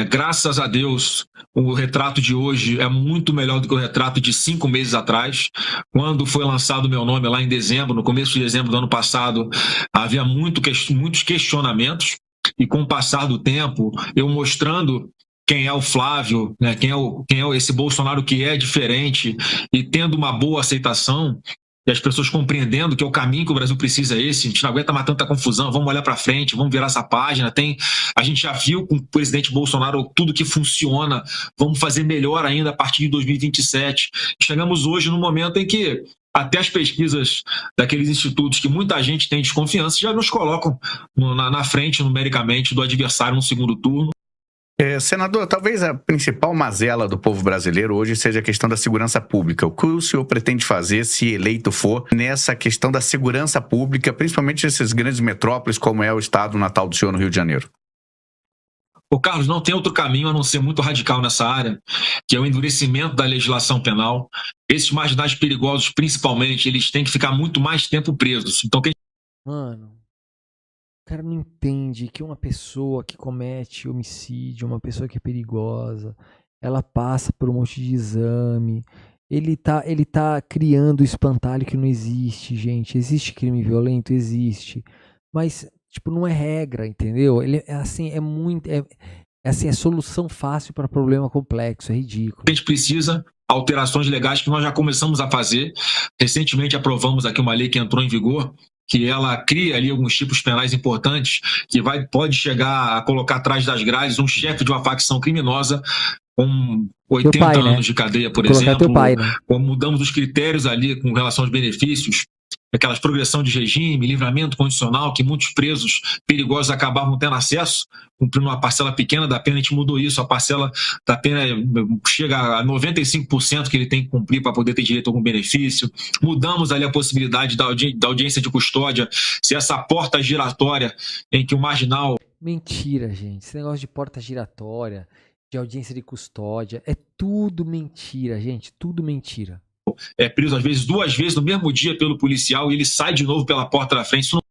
Graças a Deus, o retrato de hoje é muito melhor do que o retrato de 5 meses atrás. Quando foi lançado o meu nome lá em dezembro, no começo de dezembro do ano passado, havia muitos questionamentos. e com o passar do tempo, eu mostrando quem é o Flávio, né, quem é esse Bolsonaro que é diferente e tendo uma boa aceitação, e as pessoas compreendendo que é o caminho que o Brasil precisa esse, a gente não aguenta mais tanta confusão, vamos olhar para frente, vamos virar essa página, a gente já viu com o presidente Bolsonaro tudo que funciona, vamos fazer melhor ainda a partir de 2027. Chegamos hoje no momento em que até as pesquisas daqueles institutos que muita gente tem desconfiança já nos colocam na frente numericamente do adversário no segundo turno. Senador, talvez a principal mazela do povo brasileiro hoje seja a questão da segurança pública. O que o senhor pretende fazer, se eleito for, nessa questão da segurança pública, principalmente nessas grandes metrópoles como é o estado natal do senhor no Rio de Janeiro? Ô Carlos, não tem outro caminho a não ser muito radical nessa área, que é o endurecimento da legislação penal. Esses marginais perigosos, principalmente, eles têm que ficar muito mais tempo presos. Então, Mano, o cara não entende que uma pessoa que comete homicídio, uma pessoa que é perigosa, ela passa por um monte de exame. Ele tá criando espantalho que não existe, gente. Existe crime violento? Existe. Mas, tipo, não é regra, entendeu? Ele é assim, é solução fácil para problema complexo, é ridículo. a gente precisa alterações legais que nós já começamos a fazer. Recentemente aprovamos aqui uma lei que entrou em vigor, que ela cria ali alguns tipos penais importantes, que pode chegar a colocar atrás das grades um chefe de uma facção criminosa com 80 pai, anos né? de cadeia, por Colocar exemplo. teu pai, né? Mudamos os critérios ali com relação aos benefícios, aquelas progressão de regime, livramento condicional, que muitos presos perigosos acabavam tendo acesso, cumprindo uma parcela pequena da pena. A gente mudou isso, a parcela da pena chega a 95% que ele tem que cumprir para poder ter direito a algum benefício. Mudamos ali a possibilidade da audiência de custódia, se essa porta giratória em que o marginal... Mentira, gente. Esse negócio de porta giratória, de audiência de custódia, é tudo mentira, gente. Tudo mentira. É preso, às vezes, 2 vezes no mesmo dia pelo policial e ele sai de novo pela porta da frente. Isso não...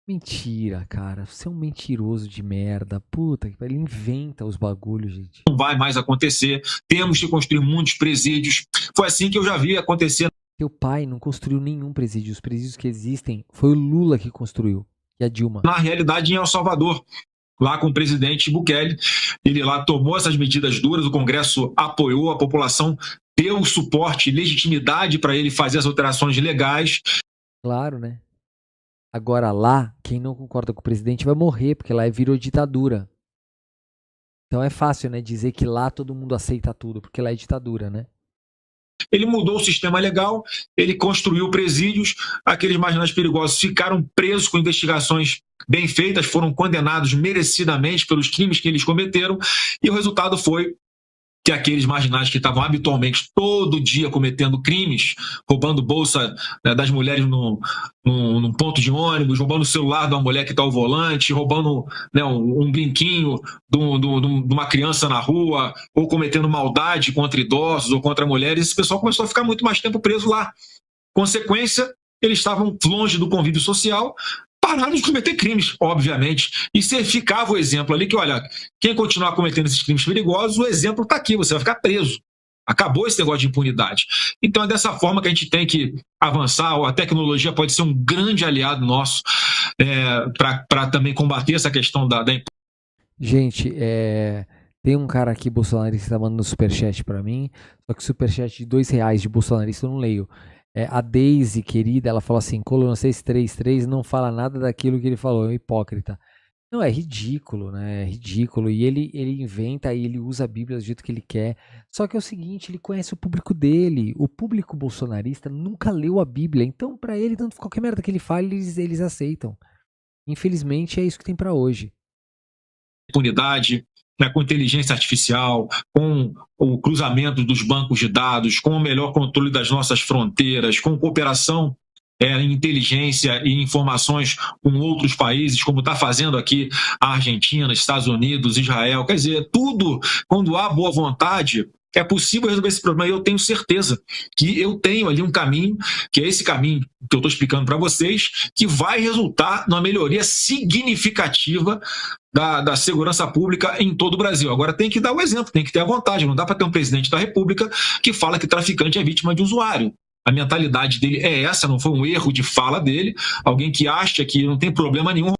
Mentira, cara. Você é um mentiroso de merda. Puta que pariu. Ele inventa os bagulhos, gente. Não vai mais acontecer. Temos que construir muitos presídios. Foi assim que eu já vi acontecer. Teu pai não construiu nenhum presídio. Os presídios que existem foi o Lula que construiu. E a Dilma. Na realidade, em El Salvador, lá com o presidente Bukele, ele lá tomou essas medidas duras, o Congresso apoiou, a população deu suporte, legitimidade para ele fazer as alterações legais. Claro, né? Agora lá, quem não concorda com o presidente vai morrer, porque lá virou ditadura. Então é fácil, né, dizer que lá todo mundo aceita tudo, porque lá é ditadura, né? Ele mudou o sistema legal, ele construiu presídios, aqueles marginais perigosos ficaram presos com investigações bem feitas, foram condenados merecidamente pelos crimes que eles cometeram, e o resultado foi que aqueles marginais que estavam habitualmente todo dia cometendo crimes, roubando bolsa, né, das mulheres num ponto de ônibus, roubando o celular de uma mulher que está ao volante, roubando, né, um brinquinho de uma criança na rua, ou cometendo maldade contra idosos ou contra mulheres, esse pessoal começou a ficar muito mais tempo preso lá. Consequência, eles estavam longe do convívio social, pararam de cometer crimes, obviamente. E se ficava o exemplo ali que, olha, quem continuar cometendo esses crimes perigosos, o exemplo está aqui, você vai ficar preso. Acabou esse negócio de impunidade. Então é dessa forma que a gente tem que avançar. A tecnologia pode ser um grande aliado nosso para também combater essa questão da impunidade. Gente, tem um cara aqui bolsonarista que tá mandando superchat pra mim, só que superchat de R$2 de bolsonarista eu não leio. A Daisy, querida, ela fala assim, coluna 633 não fala nada daquilo que ele falou, é um hipócrita. Não, é ridículo, né? É ridículo. E ele inventa e ele usa a Bíblia do jeito que ele quer. Só que é o seguinte, ele conhece o público dele. O público bolsonarista nunca leu a Bíblia. Então, pra ele, tanto qualquer merda que ele fale, eles aceitam. Infelizmente, é isso que tem pra hoje. Impunidade, né, com inteligência artificial, com o cruzamento dos bancos de dados, com o melhor controle das nossas fronteiras, com cooperação em inteligência e informações com outros países, como está fazendo aqui a Argentina, Estados Unidos, Israel. Quer dizer, tudo, quando há boa vontade, é possível resolver esse problema. E eu tenho certeza que eu tenho ali um caminho, que é esse caminho que eu estou explicando para vocês, que vai resultar numa melhoria significativa da segurança pública em todo o Brasil. Agora tem que dar o exemplo, tem que ter a vontade. Não dá para ter um presidente da República que fala que traficante é vítima de usuário. A mentalidade dele é essa, não foi um erro de fala dele. Alguém que acha que não tem problema nenhum.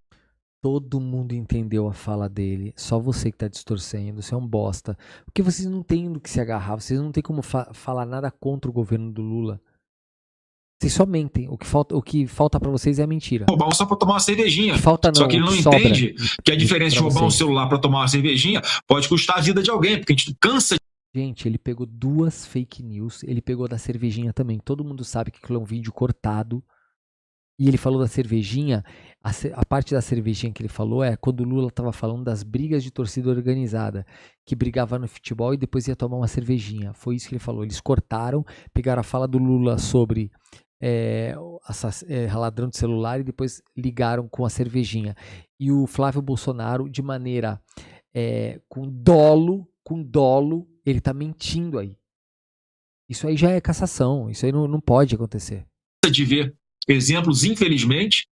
Todo mundo entendeu a fala dele. Só você que tá distorcendo. Você é um bosta. Porque vocês não têm do que se agarrar. Vocês não têm como falar nada contra o governo do Lula. Vocês só mentem. O que falta pra vocês é a mentira. Roubar só pra tomar uma cervejinha. Falta não, Só que ele não sobra entende que a diferença de roubar um vocês. celular pra tomar uma cervejinha pode custar a vida de alguém, porque a gente cansa. Gente, ele pegou 2 fake news. Ele pegou da cervejinha também. Todo mundo sabe que aquilo é um vídeo cortado. E ele falou da cervejinha. A parte da cervejinha que ele falou é quando o Lula estava falando das brigas de torcida organizada, que brigava no futebol e depois ia tomar uma cervejinha. Foi isso que ele falou. Eles cortaram, pegaram a fala do Lula sobre ladrão de celular e depois ligaram com a cervejinha. E o Flávio Bolsonaro, de maneira com dolo, ele tá mentindo aí. Isso aí já é cassação. Isso aí não pode acontecer. De ver exemplos, infelizmente,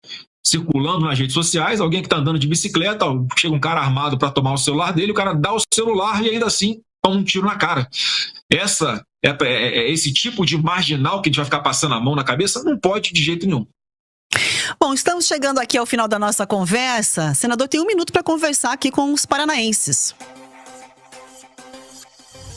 circulando nas redes sociais, alguém que está andando de bicicleta, chega um cara armado para tomar o celular dele, o cara dá o celular e ainda assim toma um tiro na cara. Esse tipo de marginal que a gente vai ficar passando a mão na cabeça não pode de jeito nenhum. Bom, estamos chegando aqui ao final da nossa conversa. Senador, tem 1 minuto para conversar aqui com os paranaenses.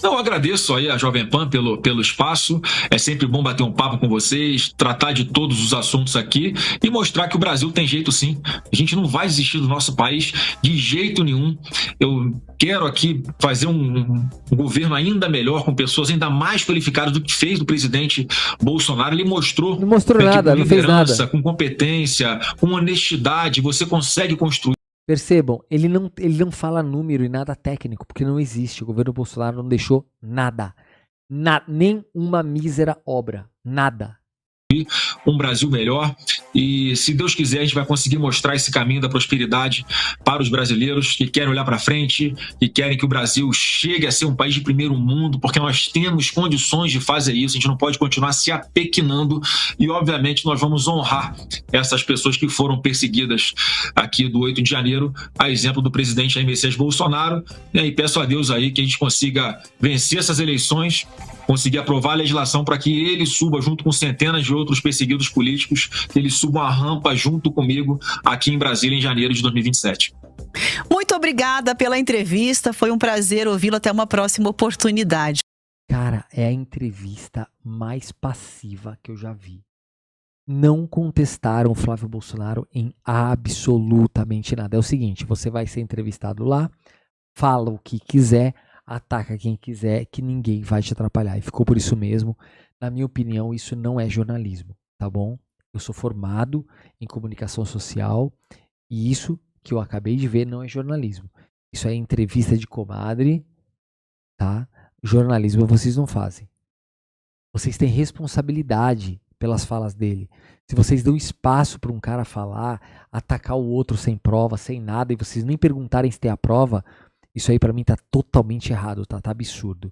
Eu agradeço aí a Jovem Pan pelo espaço. É sempre bom bater um papo com vocês, tratar de todos os assuntos aqui e mostrar que o Brasil tem jeito sim. A gente não vai desistir do nosso país de jeito nenhum. Eu quero aqui fazer um governo ainda melhor, com pessoas ainda mais qualificadas do que fez o presidente Bolsonaro. Ele mostrou Não mostrou nada, com não fez liderança, nada. com competência, com honestidade, você consegue construir. Percebam, ele não fala número e nada técnico, porque não existe. O governo Bolsonaro não deixou nada. Nem uma mísera obra. Nada. Um Brasil melhor e, se Deus quiser, a gente vai conseguir mostrar esse caminho da prosperidade para os brasileiros que querem olhar para frente, que querem que o Brasil chegue a ser um país de primeiro mundo, porque nós temos condições de fazer isso. A gente não pode continuar se apequenando e, obviamente, nós vamos honrar essas pessoas que foram perseguidas aqui do 8 de janeiro, a exemplo do presidente Jair Messias Bolsonaro. E aí peço a Deus aí que a gente consiga vencer essas eleições, conseguir aprovar a legislação para que ele suba junto com centenas de outros perseguidos políticos, que ele suba a rampa junto comigo aqui em Brasília em janeiro de 2027. Muito obrigada pela entrevista, foi um prazer ouvi-lo, até uma próxima oportunidade. Cara, é a entrevista mais passiva que eu já vi. Não contestaram o Flávio Bolsonaro em absolutamente nada. É o seguinte, você vai ser entrevistado lá, fala o que quiser, ataca quem quiser, que ninguém vai te atrapalhar. E ficou por isso mesmo. Na minha opinião, isso não é jornalismo, tá bom? Eu sou formado em comunicação social e isso que eu acabei de ver não é jornalismo. Isso é entrevista de comadre, tá? Jornalismo vocês não fazem. Vocês têm responsabilidade pelas falas dele. Se vocês dão espaço para um cara falar, atacar o outro sem prova, sem nada, e vocês nem perguntarem se tem a prova, isso aí pra mim tá totalmente errado, tá absurdo.